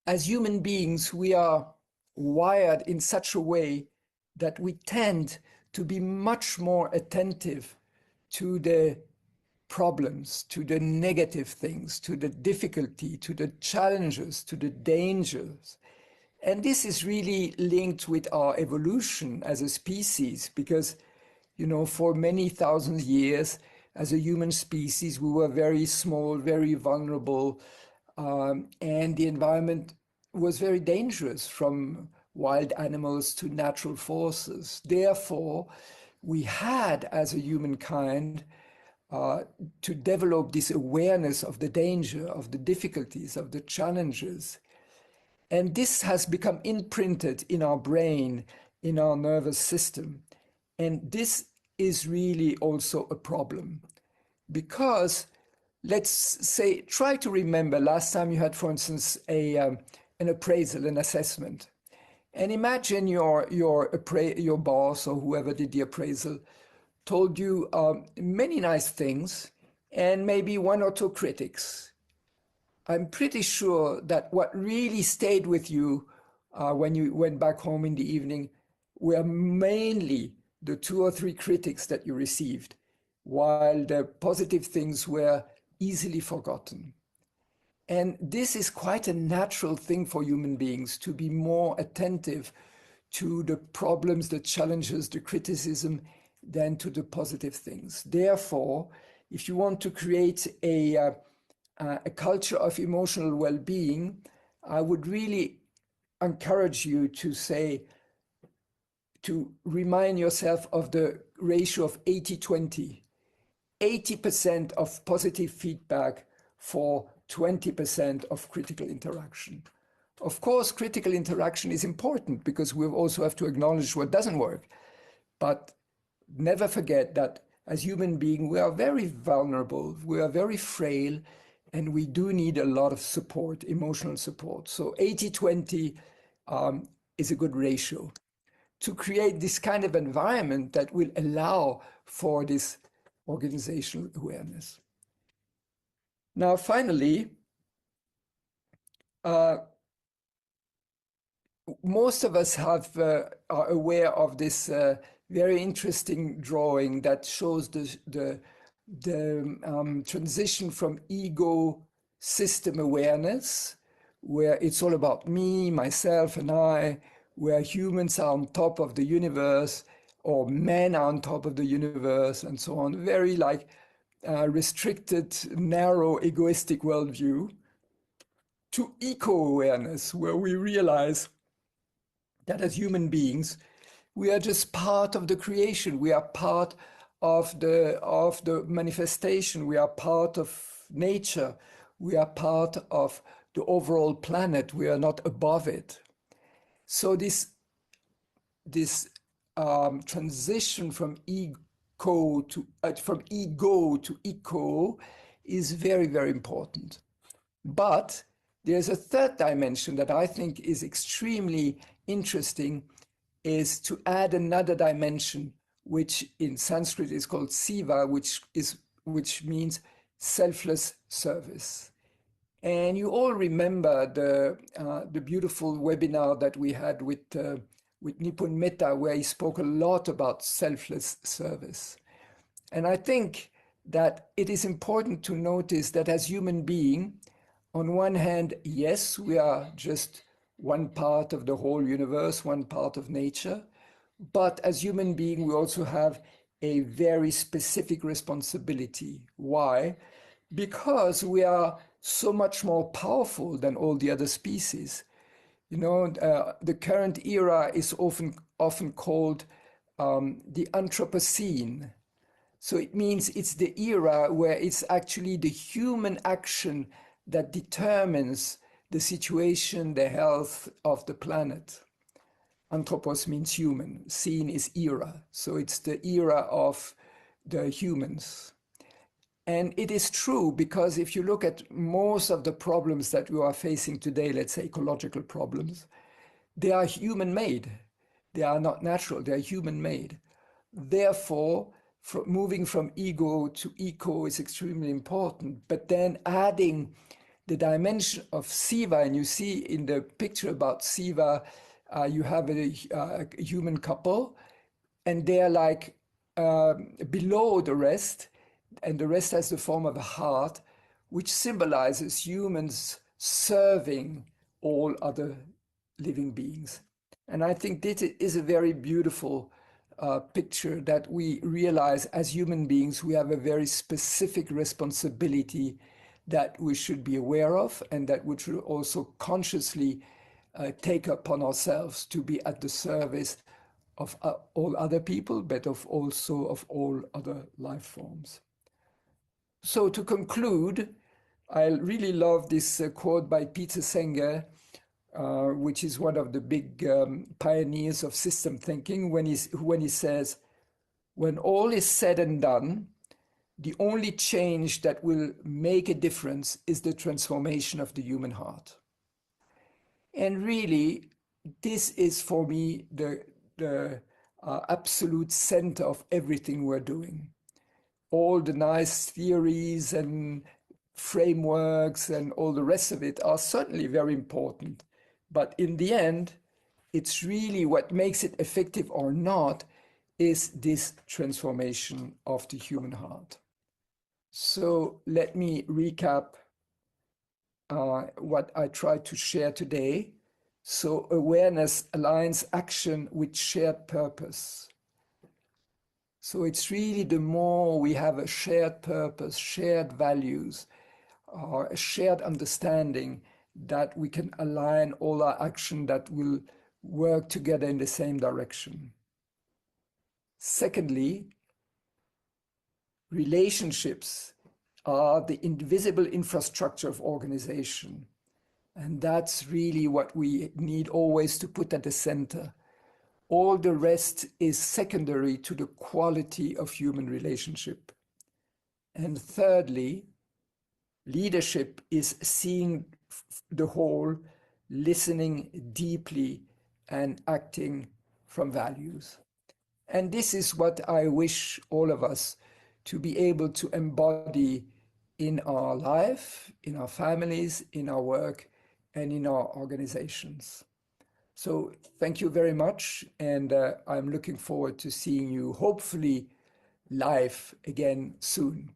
[SPEAKER 3] as human beings, we are wired in such a way that we tend to be much more attentive to the problems, to the negative things, to the difficulty, to the challenges, to the dangers. And this is really linked with our evolution as a species, because, you know, for many thousand years, as a human species, we were very small, very vulnerable, and the environment was very dangerous, from wild animals to natural forces. Therefore, we had, as a humankind, to develop this awareness of the danger, of the difficulties, of the challenges. And this has become imprinted in our brain, in our nervous system. And this is really also a problem, because let's say, try to remember last time you had, for instance, an appraisal, an assessment. And imagine your boss or whoever did the appraisal told you many nice things and maybe one or two critics. I'm pretty sure that what really stayed with you when you went back home in the evening were mainly the 2 or 3 critics that you received, while the positive things were easily forgotten. And this is quite a natural thing for human beings, to be more attentive to the problems, the challenges, the criticism, than to the positive things. Therefore, if you want to create a culture of emotional well-being, I would really encourage you to to remind yourself of the ratio of 80-20. 80% of positive feedback for 20% of critical interaction. Of course, critical interaction is important because we also have to acknowledge what doesn't work. But never forget that as human beings, we are very vulnerable, we are very frail, and we do need a lot of support, emotional support. So 80-20 is a good ratio to create this kind of environment that will allow for this organizational awareness. Now, finally, most of us are aware of this very interesting drawing that shows the transition from ego system awareness, where it's all about me, myself, and I, where humans are on top of the universe, or men are on top of the universe, and so on. Very like restricted, narrow, egoistic worldview, to eco-awareness, where we realize that as human beings, we are just part of the creation. We are part of the manifestation. We are part of nature. We are part of the overall planet. We are not above it. So this transition from from ego to eco is very, very important. But there's a third dimension that I think is extremely interesting, is to add another dimension, which in Sanskrit is called Siva, which means selfless service. And you all remember the beautiful webinar that we had with Nipun Mehta, where he spoke a lot about selfless service. And I think that it is important to notice that as human beings, on one hand, yes, we are just one part of the whole universe, one part of nature. But as human beings, we also have a very specific responsibility. Why? Because we are so much more powerful than all the other species. You know, the current era is often called the Anthropocene. So it means it's the era where it's actually the human action that determines the situation, the health of the planet. Anthropos means human, scene is era. So it's the era of the humans. And it is true, because if you look at most of the problems that we are facing today, let's say ecological problems, they are human-made. They are not natural, they are human-made. Therefore, moving from ego to eco is extremely important, but then adding the dimension of Siva, and you see in the picture about Siva, you have a human couple, and they're like below the rest, and the rest has the form of a heart, which symbolizes humans serving all other living beings. And I think this is a very beautiful picture, that we realize as human beings, we have a very specific responsibility that we should be aware of, and that we should also consciously take upon ourselves to be at the service of all other people, but also of all other life forms. So to conclude, I really love this quote by Peter Senge, which is one of the big pioneers of system thinking, when he says, when all is said and done, the only change that will make a difference is the transformation of the human heart. And really, this is for me the absolute center of everything we're doing. All the nice theories and frameworks and all the rest of it are certainly very important. But in the end, it's really what makes it effective or not is this transformation of the human heart. So let me recap what I tried to share today. So awareness aligns action with shared purpose. So it's really the more we have a shared purpose, shared values, or a shared understanding, that we can align all our action that will work together in the same direction. Secondly, relationships are the invisible infrastructure of organization. And that's really what we need always to put at the center. All the rest is secondary to the quality of human relationship. And thirdly, leadership is seeing the whole, listening deeply, and acting from values. And this is what I wish all of us to be able to embody in our life, in our families, in our work, and in our organizations. So thank you very much, and I'm looking forward to seeing you, hopefully, live again soon.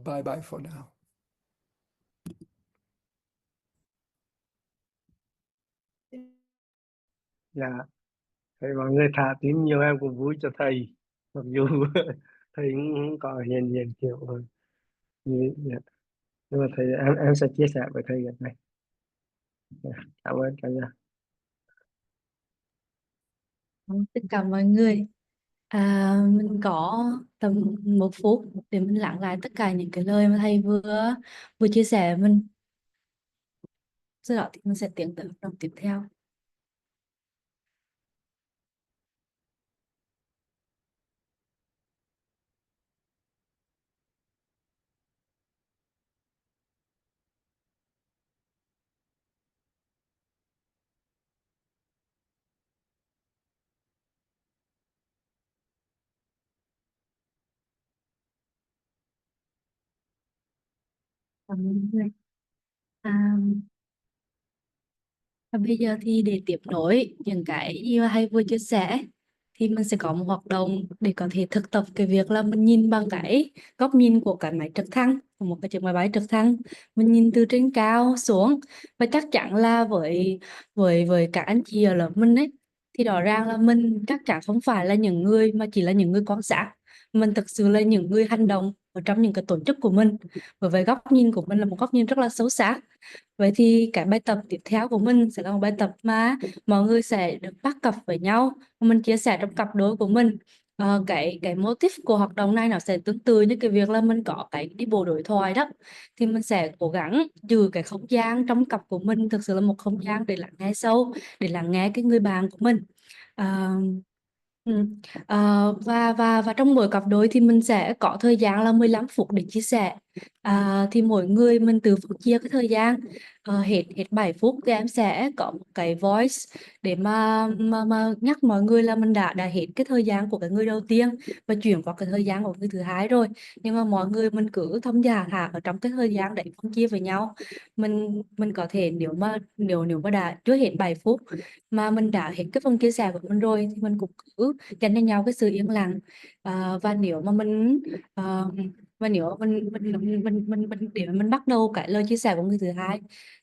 [SPEAKER 3] Bye-bye for now.
[SPEAKER 1] Dạ, thầy mọi người thả tim nhiều, em cũng vui cho thầy, mặc dù thầy cũng không có hiện diện kiểu như dạ. Nhưng mà thầy, em sẽ chia sẻ với thầy cái này. Dạ, cảm ơn cả nhà.
[SPEAKER 2] Tất cả mọi người, mình có tầm 1 phút để mình lắng lại tất cả những cái lời mà thầy vừa vừa chia sẻ với mình. Sau đó thì mình sẽ tiến tới hoạt động tiếp theo. Cảm ơn mọi người. À, và bây giờ thì để tiếp nối những cái như hay vừa chia sẻ thì mình sẽ có một hoạt động để có thể thực tập cái việc là mình nhìn bằng cái góc nhìn của cái máy trực thăng, của một cái chiếc máy bay trực thăng, mình nhìn từ trên cao xuống. Và chắc chắn là với các anh chị ở lớp mình ấy thì rõ ràng là mình chắc chắn không phải là những người mà chỉ là những người quan sát, mình thực sự là những người hành động ở trong những cái tổ chức của mình, bởi vậy góc nhìn của mình là một góc nhìn rất là sâu sắc. Vậy thì cái bài tập tiếp theo của mình sẽ là một bài tập mà mọi người sẽ được bắt cặp với nhau. Mình chia sẻ trong cặp đôi của mình. Cái motive của hoạt động này nó sẽ tương tự như cái việc là mình có cái đi bộ đối thoại đó. Thì mình sẽ cố gắng giữ cái không gian trong cặp của mình thực sự là một không gian để lắng nghe sâu, để lắng nghe cái người bạn của mình. À, ừ. Và trong mỗi cặp đôi thì mình sẽ có thời gian là 15 phút để chia sẻ. Thì mỗi người mình tự phân chia cái thời gian. Hết hết 7 phút thì em sẽ có một cái voice để mà nhắc mọi người là mình đã hết cái thời gian của cái người đầu tiên và chuyển qua cái thời gian của người thứ hai rồi. Nhưng mà mọi người mình cứ thông thả thả ở trong cái thời gian đấy phân chia với nhau. Mình có thể nếu mà đã chưa hết 7 phút mà mình đã hết cái phần chia sẻ của mình rồi thì mình cũng cứ dành cho nhau cái sự yên lặng. Và nếu mà mình à, và nếu mà mình để mà mình bắt đầu cái lời chia sẻ của người thứ hai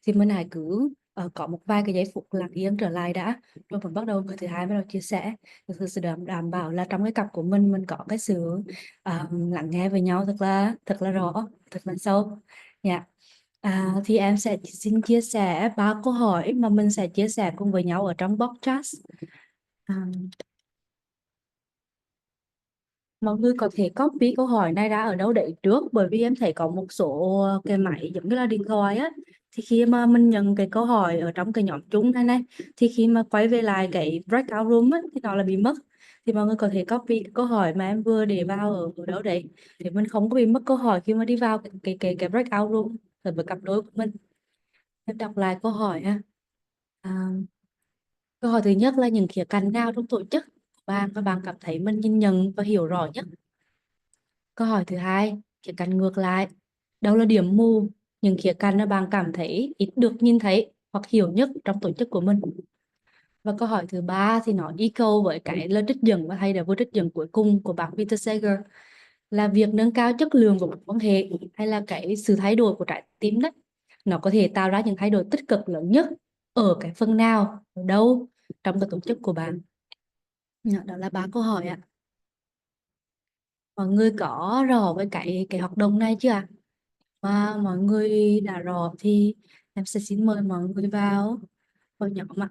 [SPEAKER 2] thì mình hãy cứ có một vài cái giây phút lặng yên trở lại đã, rồi mình bắt đầu người thứ hai bắt đầu chia sẻ. Thực sự đảm bảo là trong cái cặp của mình có cái sự lắng nghe với nhau thật là rõ, thật là sâu. Dạ. Thì em sẽ xin chia sẻ 3 câu hỏi mà mình sẽ chia sẻ cùng với nhau ở trong podcast. À, Mọi người có thể copy câu hỏi này ra ở đâu đấy trước, bởi vì em thấy có một số cái máy giống như là điện thoại á, thì khi mà mình nhận cái câu hỏi ở trong cái nhóm chung này này thì khi mà quay về lại cái breakout room á thì nó là bị mất. Thì mọi người có thể copy cái câu hỏi mà em vừa để vào ở đâu đấy để mình không có bị mất câu hỏi khi mà đi vào cái breakout room với cặp đôi của mình. Em đọc lại câu hỏi ha. À, Câu hỏi thứ nhất là những khía cạnh nào trong tổ chức của bạn và bạn cảm thấy mình nhìn nhận và hiểu rõ nhất? Câu hỏi thứ hai, khía cạnh ngược lại. Đâu là điểm mù, những khía cạnh mà bạn cảm thấy ít được nhìn thấy hoặc hiểu nhất trong tổ chức của mình? Và câu hỏi thứ ba thì nó echo với cái lời trích dẫn và hay là vô trích dẫn cuối cùng của bác Peter Sager, là việc nâng cao chất lượng của mối quan hệ hay là cái sự thay đổi của trái tim đấy, nó có thể tạo ra những thay đổi tích cực lớn nhất ở cái phần nào, ở đâu trong cái tổ chức của bạn? Đó là 3 câu hỏi ạ. Mọi người có rõ với cái hoạt động này chưa ạ? Và mọi người đã rõ thì em sẽ xin mời mọi người vào nhóm ạ.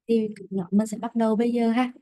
[SPEAKER 2] Thì nhóm mình sẽ bắt đầu bây giờ ha.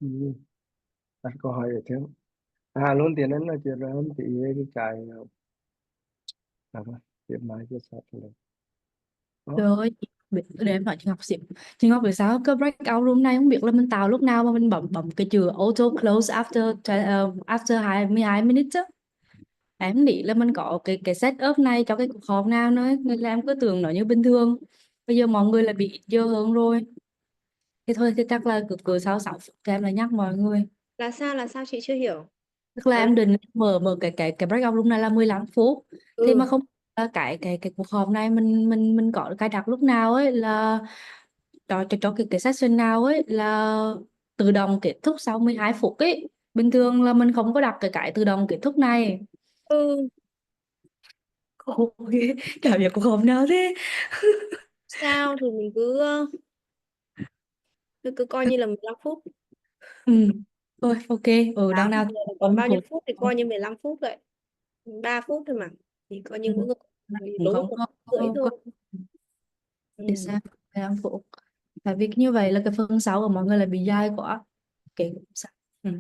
[SPEAKER 1] Ừ. Đặt câu hỏi để thêm. Luôn tiền đến là chuyện rồi em thì cái à, vâng, chuyện mai chia sẻ rồi đó.
[SPEAKER 2] Rồi, để em nói chị Ngọc xíu. Chị Ngọc vì sao cái breakout room này không biết là mình tạo lúc nào mà mình bấm bấm cái chữ auto close after 22 minutes á. Em nghĩ là mình có cái setup này cho cái cuộc họp nào nữa nên là em cứ tưởng nó như bình thường. Bây giờ mọi người là bị dơ hơn rồi. Thì thôi thì chắc là cứ sau 6 phút thì em lại nhắc mọi người.
[SPEAKER 4] Là sao chị chưa hiểu.
[SPEAKER 2] Tức là
[SPEAKER 4] Là
[SPEAKER 2] em định mở cái breakout room này là 15 phút. Thế
[SPEAKER 4] ừ
[SPEAKER 2] mà không là cái cuộc họp này mình có cài đặt lúc nào ấy là cho cái session nào ấy là tự động kết thúc sau 12 phút ấy. Bình thường là mình không có đặt cái tự động kết thúc này.
[SPEAKER 4] ừ
[SPEAKER 2] Ôi, cảm giác cuộc họp nào thế?
[SPEAKER 4] sao thì mình cứ Cứ coi như là 15 phút.
[SPEAKER 2] Ừ. Thôi ok, đằng
[SPEAKER 4] 8
[SPEAKER 2] nào
[SPEAKER 4] giờ là
[SPEAKER 2] có
[SPEAKER 4] còn
[SPEAKER 2] một
[SPEAKER 4] bao nhiêu
[SPEAKER 2] phút
[SPEAKER 4] phút thì coi như 15 phút vậy. 3 phút thôi mà. Thì coi như
[SPEAKER 2] ừ.
[SPEAKER 4] mỗi người
[SPEAKER 2] cũng
[SPEAKER 4] đố
[SPEAKER 2] không
[SPEAKER 4] một
[SPEAKER 2] có,
[SPEAKER 4] rưỡi
[SPEAKER 2] có
[SPEAKER 4] thôi.
[SPEAKER 2] để
[SPEAKER 4] Ừ.
[SPEAKER 2] sao 15 phút. Tại vì như vậy là cái phần sau của mọi người là bị dài quá. Cái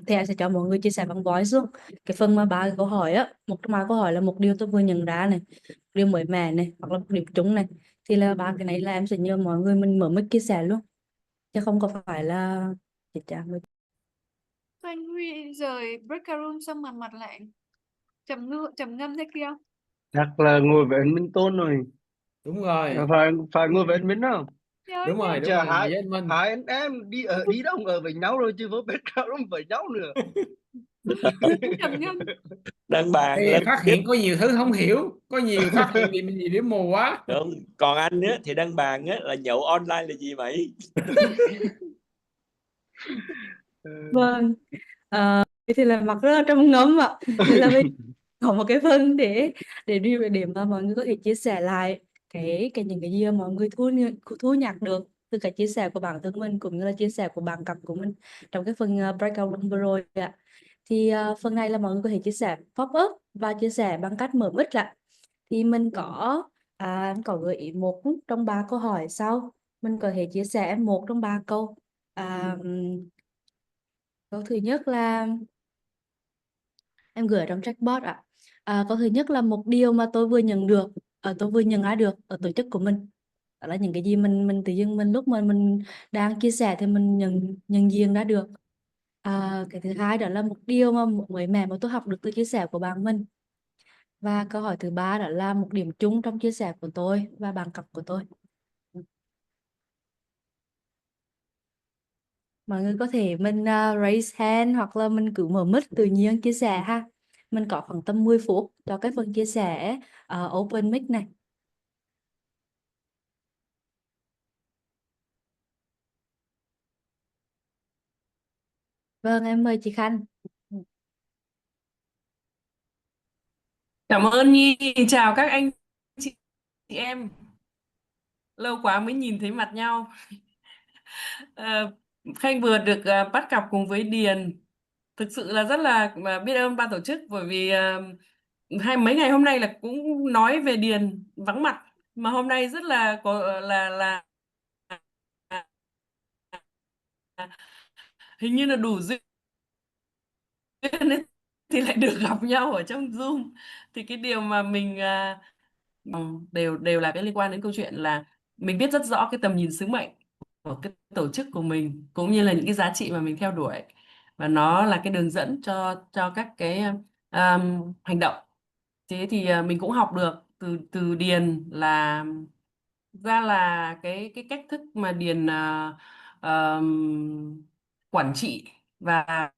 [SPEAKER 2] thì anh sẽ cho mọi người chia sẻ bằng voice luôn. Cái phần mà ba cái câu hỏi á, một trong ba câu hỏi là một điều tôi vừa nhận ra này, điều mới mẻ này, hoặc là một điểm trúng này, thì là ba cái này là em sẽ nhờ mọi người mình mở mic chia sẻ luôn, chứ không có phải là chỉ trả người.
[SPEAKER 5] Anh Huy rời breakout room xong mà mặt lại trầm ngâm thế kia.
[SPEAKER 1] Chắc là ngồi với anh Minh Tôn rồi.
[SPEAKER 6] Đúng rồi,
[SPEAKER 1] Phải ngồi với anh Minh không?
[SPEAKER 5] Nhớ
[SPEAKER 6] đúng rồi,
[SPEAKER 5] thế.
[SPEAKER 6] đúng
[SPEAKER 1] Chả
[SPEAKER 6] rồi,
[SPEAKER 1] hai
[SPEAKER 6] với anh Minh.
[SPEAKER 1] hai anh em đi đâu ở với nhau rồi chứ vô bên cao lắm với nhau nữa.
[SPEAKER 5] Trầm ngâm.
[SPEAKER 7] Đăng bàn
[SPEAKER 6] Thì
[SPEAKER 7] lên
[SPEAKER 6] phát
[SPEAKER 7] tiếp.
[SPEAKER 6] hiện có nhiều thứ không hiểu, có nhiều phát hiện gì điểm mù quá.
[SPEAKER 7] Đúng. Còn anh á thì đăng bàn á là nhậu online là gì vậy?
[SPEAKER 2] Vâng, thì là mặt rất là trầm ngâm ạ. Nên là bây có một cái phần để mà mọi người có thể chia sẻ lại cái những cái gì mà mọi người thu nhặt được từ cái chia sẻ của bản thân mình, cũng như là chia sẻ của bạn cặp của mình trong cái phần breakout room vừa rồi ạ. Thì phần này là mọi người có thể chia sẻ pop up và chia sẻ bằng cách mở mic lại. Thì mình em có gợi ý một trong ba câu hỏi sau, mình có thể chia sẻ một trong ba câu. Câu thứ nhất là em gửi ở trong chatbot ạ. Câu thứ nhất là một điều mà tôi vừa nhận được, tôi vừa nhận ra được ở tổ chức của mình. Đó là những cái gì mình tự dưng mình lúc mà mình đang chia sẻ thì mình nhận diện ra được. Cái thứ hai đó là một điều mà một mới mẻ mà tôi học được từ chia sẻ của bạn mình. Và câu hỏi thứ ba đó là một điểm chung trong chia sẻ của tôi và bạn cặp của tôi. Mọi người có thể mình raise hand hoặc là mình cứ mở mic tự nhiên chia sẻ ha. Mình có khoảng tầm 10 phút cho cái phần chia sẻ open mic này. Vâng, em mời chị Khanh.
[SPEAKER 8] Cảm ơn Nhi, chào các anh chị em. Lâu quá mới nhìn thấy mặt nhau. Ờ, Khanh vừa được bắt cặp cùng với Điền. Thực sự là rất là biết ơn ban tổ chức, bởi vì mấy ngày hôm nay là cũng nói về Điền vắng mặt, mà hôm nay rất là hình như là đủ duyên ấy, thì lại được gặp nhau ở trong Zoom. Thì cái điều mà mình đều đều là cái liên quan đến câu chuyện là mình biết rất rõ cái tầm nhìn sứ mệnh của cái tổ chức của mình, cũng như là những cái giá trị mà mình theo đuổi, và nó là cái đường dẫn cho các cái hành động. Thế thì mình cũng học được từ từ Điền là ra là cái cách thức mà Điền quản trị và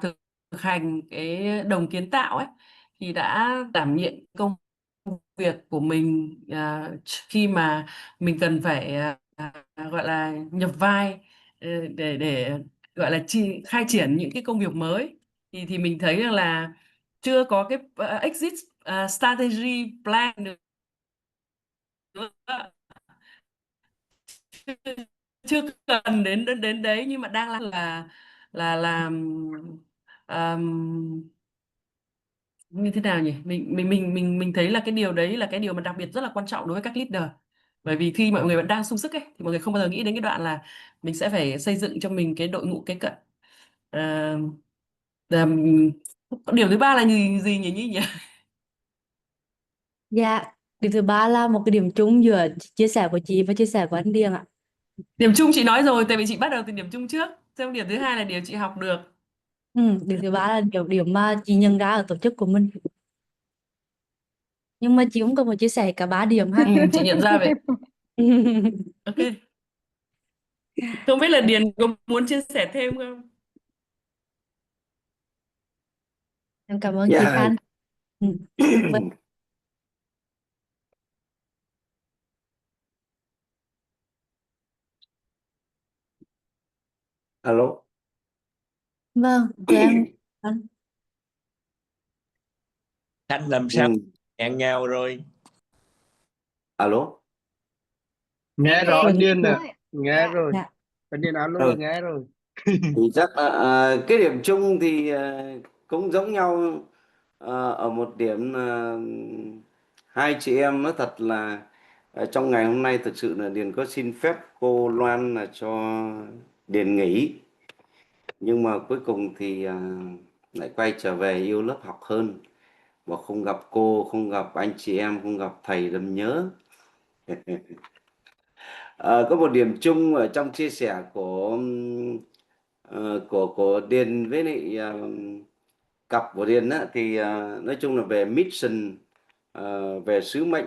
[SPEAKER 8] thực hành cái đồng kiến tạo ấy, thì đã đảm nhiệm công việc của mình khi mà mình cần phải gọi là nhập vai để gọi là khai triển những cái công việc mới. Thì mình thấy rằng là chưa có cái exit strategy plan được nữa, chưa cần đến đến đến đấy, nhưng mà đang là như thế nào nhỉ, mình thấy là cái điều đấy là cái điều mà đặc biệt rất là quan trọng đối với các leader. Bởi vì khi mọi người vẫn đang sung sức ấy, thì mọi người không bao giờ nghĩ đến cái đoạn là mình sẽ phải xây dựng cho mình cái đội ngũ kế cận. Ờ, ờm, Điều thứ ba là gì nhỉ nhỉ?
[SPEAKER 2] Dạ, điểm thứ ba là một cái điểm chung giữa chia sẻ của chị và chia sẻ của anh Điền ạ.
[SPEAKER 8] Điểm chung chị nói rồi, tại vì chị bắt đầu từ điểm chung trước. Xong điểm thứ hai là điều chị học được.
[SPEAKER 2] Điểm thứ ba là điểm mà chị nhận ra ở tổ chức của mình. Nhưng mà chị cũng cần phải chia sẻ cả ba điểm ha.
[SPEAKER 8] Chị nhận ra vậy. Ok. Không biết là Điền có muốn chia sẻ thêm không?
[SPEAKER 2] Em cảm ơn chị
[SPEAKER 7] Dạ.
[SPEAKER 2] Khanh. Tiếp tục với.
[SPEAKER 7] Alo.
[SPEAKER 2] Vâng, tụi em.
[SPEAKER 7] Khanh làm sao hẹn nhau rồi? Alo.
[SPEAKER 1] Nghe rõ anh Điền nè,
[SPEAKER 5] Ơi,
[SPEAKER 1] nghe
[SPEAKER 5] dạ.
[SPEAKER 1] rồi.
[SPEAKER 2] Dạ.
[SPEAKER 1] Anh Điền alo là
[SPEAKER 9] Ừ.
[SPEAKER 1] nghe rồi.
[SPEAKER 9] Thì chắc là cái điểm chung thì cũng giống nhau ở một điểm là hai chị em nói thật là trong ngày hôm nay thực sự là Điền có xin phép cô Loan là cho Điền nghỉ, nhưng mà cuối cùng thì lại quay trở về yêu lớp học hơn, và không gặp cô, không gặp anh chị em, không gặp thầy đâm nhớ. Có một điểm chung ở trong chia sẻ của Điền với lại cặp của Điền á, thì nói chung là về mission, về sứ mệnh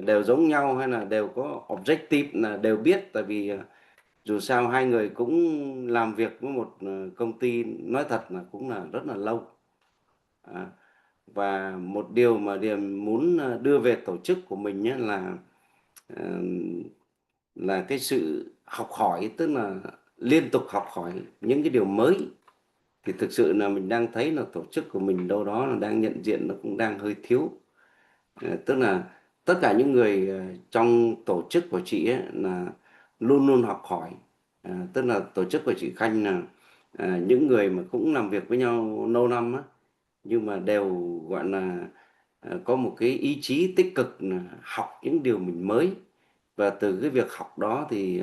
[SPEAKER 9] đều giống nhau, hay là đều có objective là đều biết, tại vì dù sao hai người cũng làm việc với một công ty nói thật là cũng là rất là lâu. À, và một điều mà Điền muốn đưa về tổ chức của mình nhé ờ, là cái sự học hỏi, tức là liên tục học hỏi những cái điều mới. Thì thực sự là mình đang thấy là tổ chức của mình đâu đó là đang nhận diện nó cũng đang hơi thiếu. Tức là tất cả những người trong tổ chức của chị ấy là luôn luôn học hỏi. Tức là tổ chức của chị Khanh là những người mà cũng làm việc với nhau lâu năm á, nhưng mà đều gọi là có một cái ý chí tích cực là học những điều mình mới, và từ cái việc học đó thì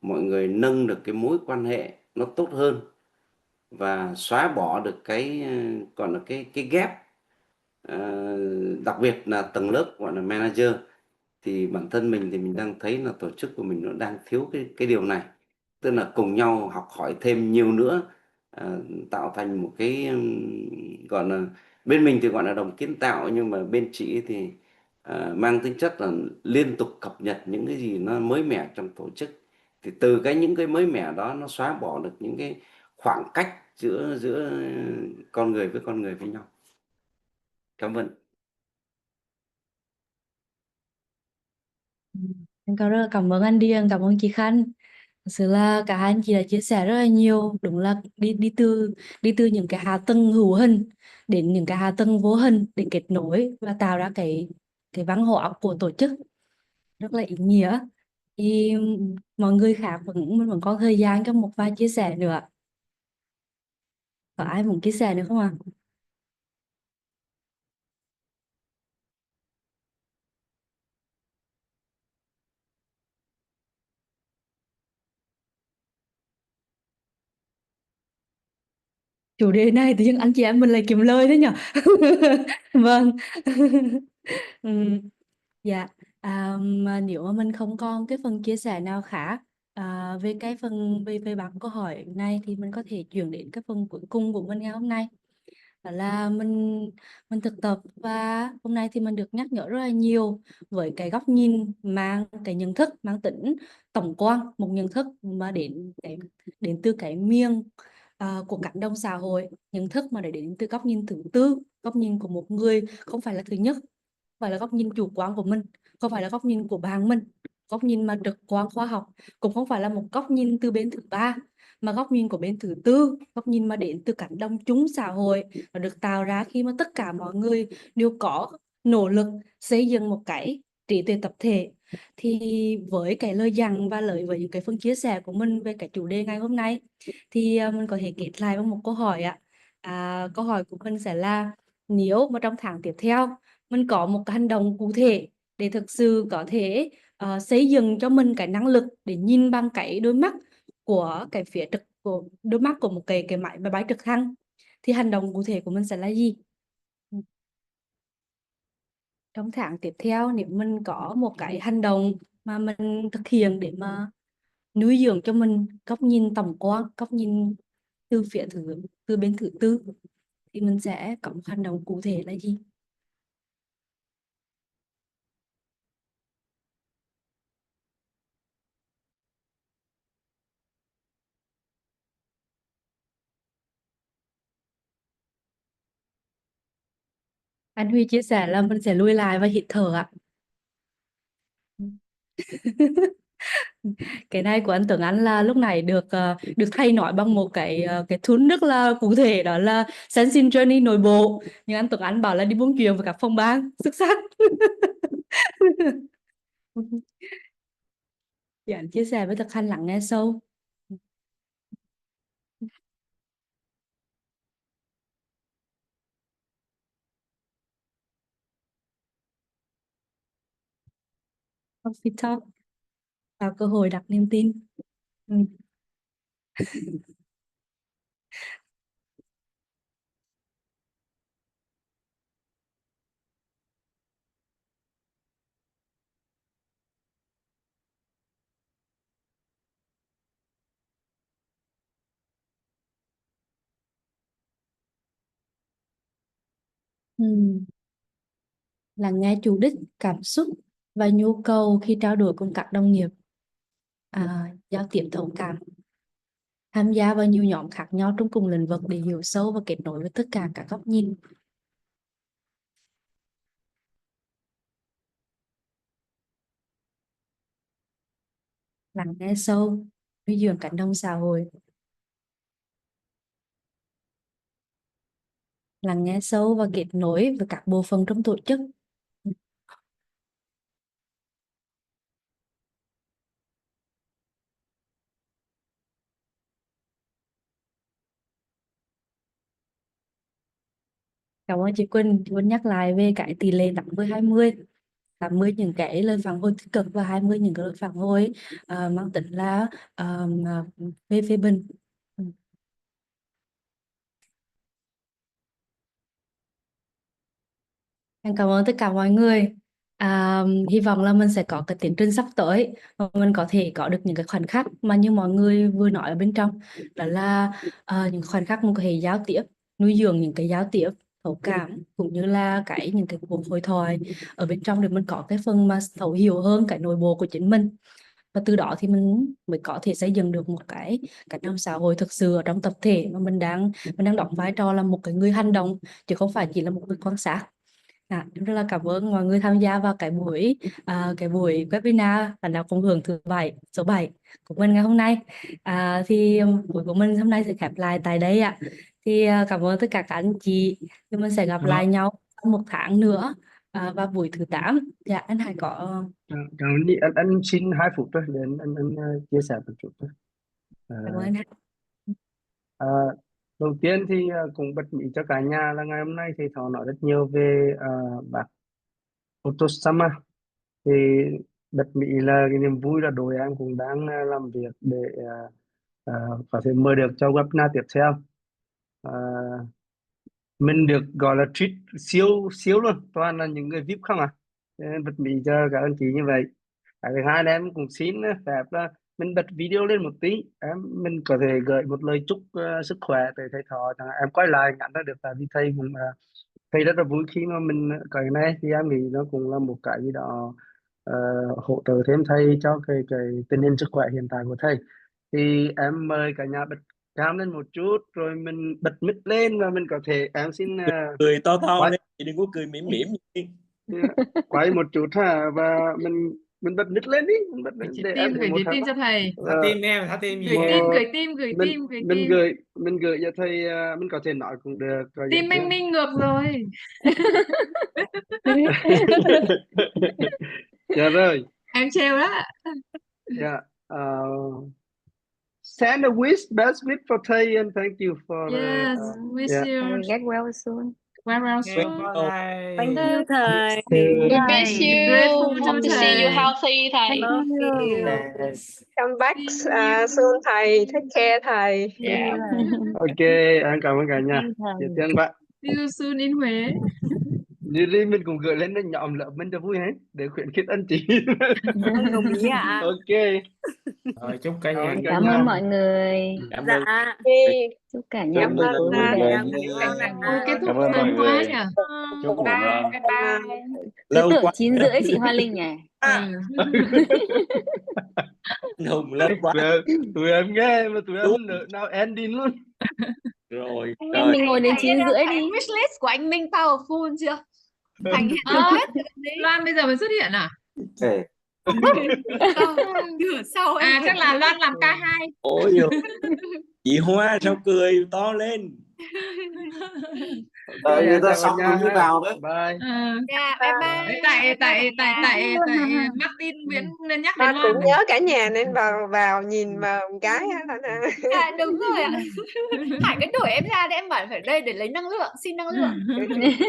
[SPEAKER 9] mọi người nâng được cái mối quan hệ nó tốt hơn, và xóa bỏ được cái gọi là cái gap. Đặc biệt là tầng lớp gọi là manager, thì bản thân mình thì mình đang thấy là tổ chức của mình nó đang thiếu cái điều này, tức là cùng nhau học hỏi thêm nhiều nữa, tạo thành một cái gọi là, bên mình thì gọi là đồng kiến tạo, nhưng mà bên chị thì mang tính chất là liên tục cập nhật những cái gì nó mới mẻ trong tổ chức, thì từ những cái mới mẻ đó nó xóa bỏ được những cái khoảng cách giữa giữa con người với nhau. Cảm ơn.
[SPEAKER 2] Em rất là cảm ơn anh Điền, cảm ơn chị Khanh. Thật sự là cả hai anh chị đã chia sẻ rất là nhiều, đúng là đi từ những cái hạ tầng hữu hình đến những cái hạ tầng vô hình để kết nối và tạo ra cái văn hóa của tổ chức rất là ý nghĩa. Thì mọi người khác vẫn có thời gian cho một vài chia sẻ nữa. Có ai muốn chia sẻ nữa không ạ? Chủ đề này thì anh chị em mình lại kiếm lời thế nhỉ? Vâng. Dạ. Mà nếu mà mình không còn cái phần chia sẻ nào khác về cái phần về bản câu hỏi này, thì mình có thể chuyển đến cái phần cuối cùng của mình ngày hôm nay. Đó là mình thực tập, và hôm nay thì mình được nhắc nhở rất là nhiều với cái góc nhìn mang cái nhận thức mang tính tổng quan, một nhận thức mà đến từ cái miền của cộng đồng xã hội, nhận thức mà để đến từ góc nhìn thứ tư, góc nhìn của một người không phải là thứ nhất, không phải là góc nhìn chủ quan của mình, không phải là góc nhìn của bạn mình, góc nhìn mà trực quan khoa học, cũng không phải là một góc nhìn từ bên thứ ba, mà góc nhìn của bên thứ tư, góc nhìn mà đến từ cộng đồng chúng xã hội, nó được tạo ra khi mà tất cả mọi người đều có nỗ lực xây dựng một cái trí tuệ tập thể. Thì với cái lời dặn và với những cái phần chia sẻ của mình về cái chủ đề ngày hôm nay, thì mình có thể kết lại bằng một câu hỏi ạ. Câu hỏi của mình sẽ là, nếu mà trong tháng tiếp theo mình có một cái hành động cụ thể để thực sự có thể xây dựng cho mình cái năng lực để nhìn bằng cái đôi mắt của cái phía trực, của đôi mắt của một cái máy bay trực thăng, thì hành động cụ thể của mình sẽ là gì? Trong tháng tiếp theo, nếu mình có một cái hành động mà mình thực hiện để mà nuôi dưỡng cho mình góc nhìn tổng quan, góc nhìn từ bên thứ tư, thì mình sẽ có một hành động cụ thể là gì? Anh Huy chia sẻ là mình sẽ lùi lại và hít thở ạ. Cái này của anh Tuấn Anh là lúc này được thầy nói bằng một cái thún rất là cụ thể, đó là sensing journey nội bộ, nhưng anh Tuấn Anh bảo là đi buôn chuyện với các phòng ban xuất sắc. Dạ, chia sẻ với thực hành lắng nghe sâu. Coffee talk, tạo cơ hội đặt niềm tin. Ừ. Ừ. Lắng nghe chủ đích, cảm xúc và nhu cầu khi trao đổi cùng các đồng nghiệp. Giao tiếp thấu cảm, tham gia vào nhiều nhóm khác nhau trong cùng lĩnh vực để hiểu sâu và kết nối với tất cả các góc nhìn. Lắng nghe sâu, nuôi dưỡng cánh đồng xã hội. Lắng nghe sâu và kết nối với các bộ phận trong tổ chức. Cảm ơn chị Quỳnh. Chị Quỳnh nhắc lại về cái tỷ lệ 80-20. 80 những cái lời phản hồi tích cực và 20 những cái lời phản hồi mang tính là phê bình. Ừ. Em cảm ơn tất cả mọi người. Hy vọng là mình sẽ có cái tiến trình sắp tới và mình có thể có được những cái khoảnh khắc mà như mọi người vừa nói ở bên trong, đó là những khoảnh khắc mình có thể giao tiếp, nuôi dưỡng những cái giao tiếp thấu cảm, cũng như là những cái cuộc hội thoại ở bên trong để mình có cái phần mà thấu hiểu hơn cái nội bộ của chính mình, và từ đó thì mình mới có thể xây dựng được một cái trong xã hội thực sự ở trong tập thể mà mình đang đóng vai trò là một cái người hành động chứ không phải chỉ là một người quan sát. Em rất là cảm ơn mọi người tham gia vào cái buổi webinar là đạo cộng hưởng thứ 7 số 7 của mình ngày hôm nay. Thì buổi của mình hôm nay sẽ khép lại tại đây ạ. Thì cảm ơn tất cả các anh chị. Thì mình sẽ gặp lại nhau trong một tháng nữa vào buổi thứ 8. Dạ, anh Hải có
[SPEAKER 1] Cảm ơn đi. Anh xin 2 phút thôi để anh chia sẻ một chút thôi.
[SPEAKER 2] cảm ơn anh.
[SPEAKER 1] À, đầu tiên thì cũng bật mí cho cả nhà là ngày hôm nay thì họ nói rất nhiều về bác Otosama. Thì bật mí là cái niềm vui là đội em cũng đang làm việc để có thể mời được cho webinar tiếp theo. À, mình được gọi là treat siêu siêu luôn, toàn là những người VIP không à. Cho nên bật mí cho các anh chị như vậy. Cái thứ hai là em cũng xin phép là mình bật video lên một tí, mình có thể gửi một lời chúc sức khỏe tới thầy Thọ. Em quay lại ngắn ra được tại vì thầy cũng thầy rất là vui khi mà mình cái này, thì em nghĩ nó cũng là một cái gì đó ờ, hỗ trợ thêm thầy cho cái tình hình sức khỏe hiện tại của thầy. Thì em mời cả nhà bật cam lên một chút rồi mình bật mic lên và mình có thể em xin
[SPEAKER 7] Cười to to
[SPEAKER 1] quay
[SPEAKER 7] lên, chị đừng có cười mỉm mỉm
[SPEAKER 1] quay một chút và mình bật mic lên đi, mình bật lên để em thấy
[SPEAKER 5] gửi
[SPEAKER 1] một
[SPEAKER 5] tim cho thầy.
[SPEAKER 6] Thả tim em, thả tim
[SPEAKER 5] Gửi
[SPEAKER 6] gì
[SPEAKER 5] tim,
[SPEAKER 6] em.
[SPEAKER 5] gửi tim, gửi
[SPEAKER 1] mình
[SPEAKER 5] tim, gửi
[SPEAKER 1] mình
[SPEAKER 5] tim.
[SPEAKER 1] gửi cho thầy, mình có thể nói cũng được rồi
[SPEAKER 5] Tim
[SPEAKER 1] vậy chứ.
[SPEAKER 5] Minh ngược rồi.
[SPEAKER 1] Dạ rồi.
[SPEAKER 5] Em trêu đó.
[SPEAKER 1] Dạ. Send a wish, best wish for thầy and thank you for
[SPEAKER 5] Yes, wish
[SPEAKER 1] yeah.
[SPEAKER 5] you
[SPEAKER 10] Get well soon.
[SPEAKER 5] well
[SPEAKER 6] Em
[SPEAKER 5] soon.
[SPEAKER 6] có thầy.
[SPEAKER 10] Thank you thầy.
[SPEAKER 1] Thì-
[SPEAKER 11] We wish you
[SPEAKER 5] Grateful to
[SPEAKER 11] hope to see you
[SPEAKER 5] thầy.
[SPEAKER 11] healthy thầy.
[SPEAKER 10] Love you.
[SPEAKER 6] Yes.
[SPEAKER 4] Come back soon thầy, take care thầy.
[SPEAKER 5] Yeah.
[SPEAKER 1] Ok, em cảm ơn cả nhà. Tiếp tiên bạn.
[SPEAKER 5] See you soon in Huế.
[SPEAKER 1] Như đi mình cũng gửi lên đến nhóm lớp mình cho vui hết để khuyến khích anh chị.
[SPEAKER 10] Vâng, đồng ý ạ.
[SPEAKER 1] Ok.
[SPEAKER 6] Rồi chúc cả nhà
[SPEAKER 1] Cả
[SPEAKER 10] Cảm
[SPEAKER 1] nhà.
[SPEAKER 10] ơn mọi người.
[SPEAKER 7] Cảm
[SPEAKER 10] Dạ.
[SPEAKER 7] ơn.
[SPEAKER 10] Chúc cả nhà
[SPEAKER 7] Chúc
[SPEAKER 10] buổi
[SPEAKER 7] mọi
[SPEAKER 10] tối vui
[SPEAKER 7] người
[SPEAKER 10] vẻ.
[SPEAKER 5] Ôi, kết thúc
[SPEAKER 7] Cảm ơn mọi
[SPEAKER 5] sớm quá
[SPEAKER 7] người.
[SPEAKER 5] nhỉ.
[SPEAKER 7] Chúc ngủ ngon.
[SPEAKER 10] Bye bye. Cứ
[SPEAKER 7] Lâu
[SPEAKER 10] tưởng
[SPEAKER 7] quá
[SPEAKER 10] 9:30 chị Hoa Linh nhỉ?
[SPEAKER 7] Hùng lâu quá
[SPEAKER 1] tụi em nghe mà tụi
[SPEAKER 7] Đúng.
[SPEAKER 1] em nợ nào ending luôn.
[SPEAKER 7] Rồi
[SPEAKER 10] Em mình ngồi đến 9:30
[SPEAKER 4] Cái
[SPEAKER 10] đi.
[SPEAKER 4] wishlist của anh Minh powerful chưa? Thành hiện
[SPEAKER 5] Loan bây giờ mới xuất hiện à?
[SPEAKER 9] Ê,
[SPEAKER 5] Nửa sau em. Chắc là Loan làm K2.
[SPEAKER 7] Ôi giời. Chị Hoa sao cười to lên.
[SPEAKER 1] Ok,
[SPEAKER 9] người ta
[SPEAKER 1] chào cả
[SPEAKER 9] xong
[SPEAKER 1] nhà
[SPEAKER 9] rồi mới
[SPEAKER 1] ha.
[SPEAKER 9] vào đấy.
[SPEAKER 1] Bye.
[SPEAKER 5] Dạ, bye
[SPEAKER 1] Bye.
[SPEAKER 5] bye.
[SPEAKER 6] tại tại
[SPEAKER 5] Bye
[SPEAKER 6] tại
[SPEAKER 5] cả
[SPEAKER 6] tại
[SPEAKER 5] nhà.
[SPEAKER 6] tại Martin Nguyễn nhắc đến
[SPEAKER 4] Ta cũng
[SPEAKER 6] LAN.
[SPEAKER 4] nhớ cả nhà nên vào nhìn vào một cái á, Thanh ha.
[SPEAKER 5] Dạ đúng rồi ạ. Hải cứ đuổi em ra để em bảo phải đây để lấy năng lượng, xin năng lượng.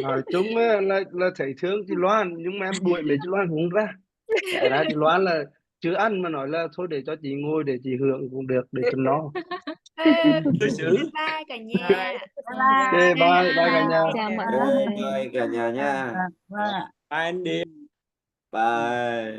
[SPEAKER 1] Nói chung á, là thấy thương chị Loan, nhưng mà em đuổi mấy chị Loan cũng ra. Cái ra chị Loan là chưa ăn mà nói là thôi để cho chị ngồi để chị hưởng cũng được, để cho nó.
[SPEAKER 7] Lịch sử.
[SPEAKER 5] Bye cả nhà.
[SPEAKER 1] Ok, bye bye cả nhà.
[SPEAKER 10] Chào mọi
[SPEAKER 9] Ok,
[SPEAKER 10] người.
[SPEAKER 9] bye cả nhà nha.
[SPEAKER 7] Bye anh đi.
[SPEAKER 9] Bye.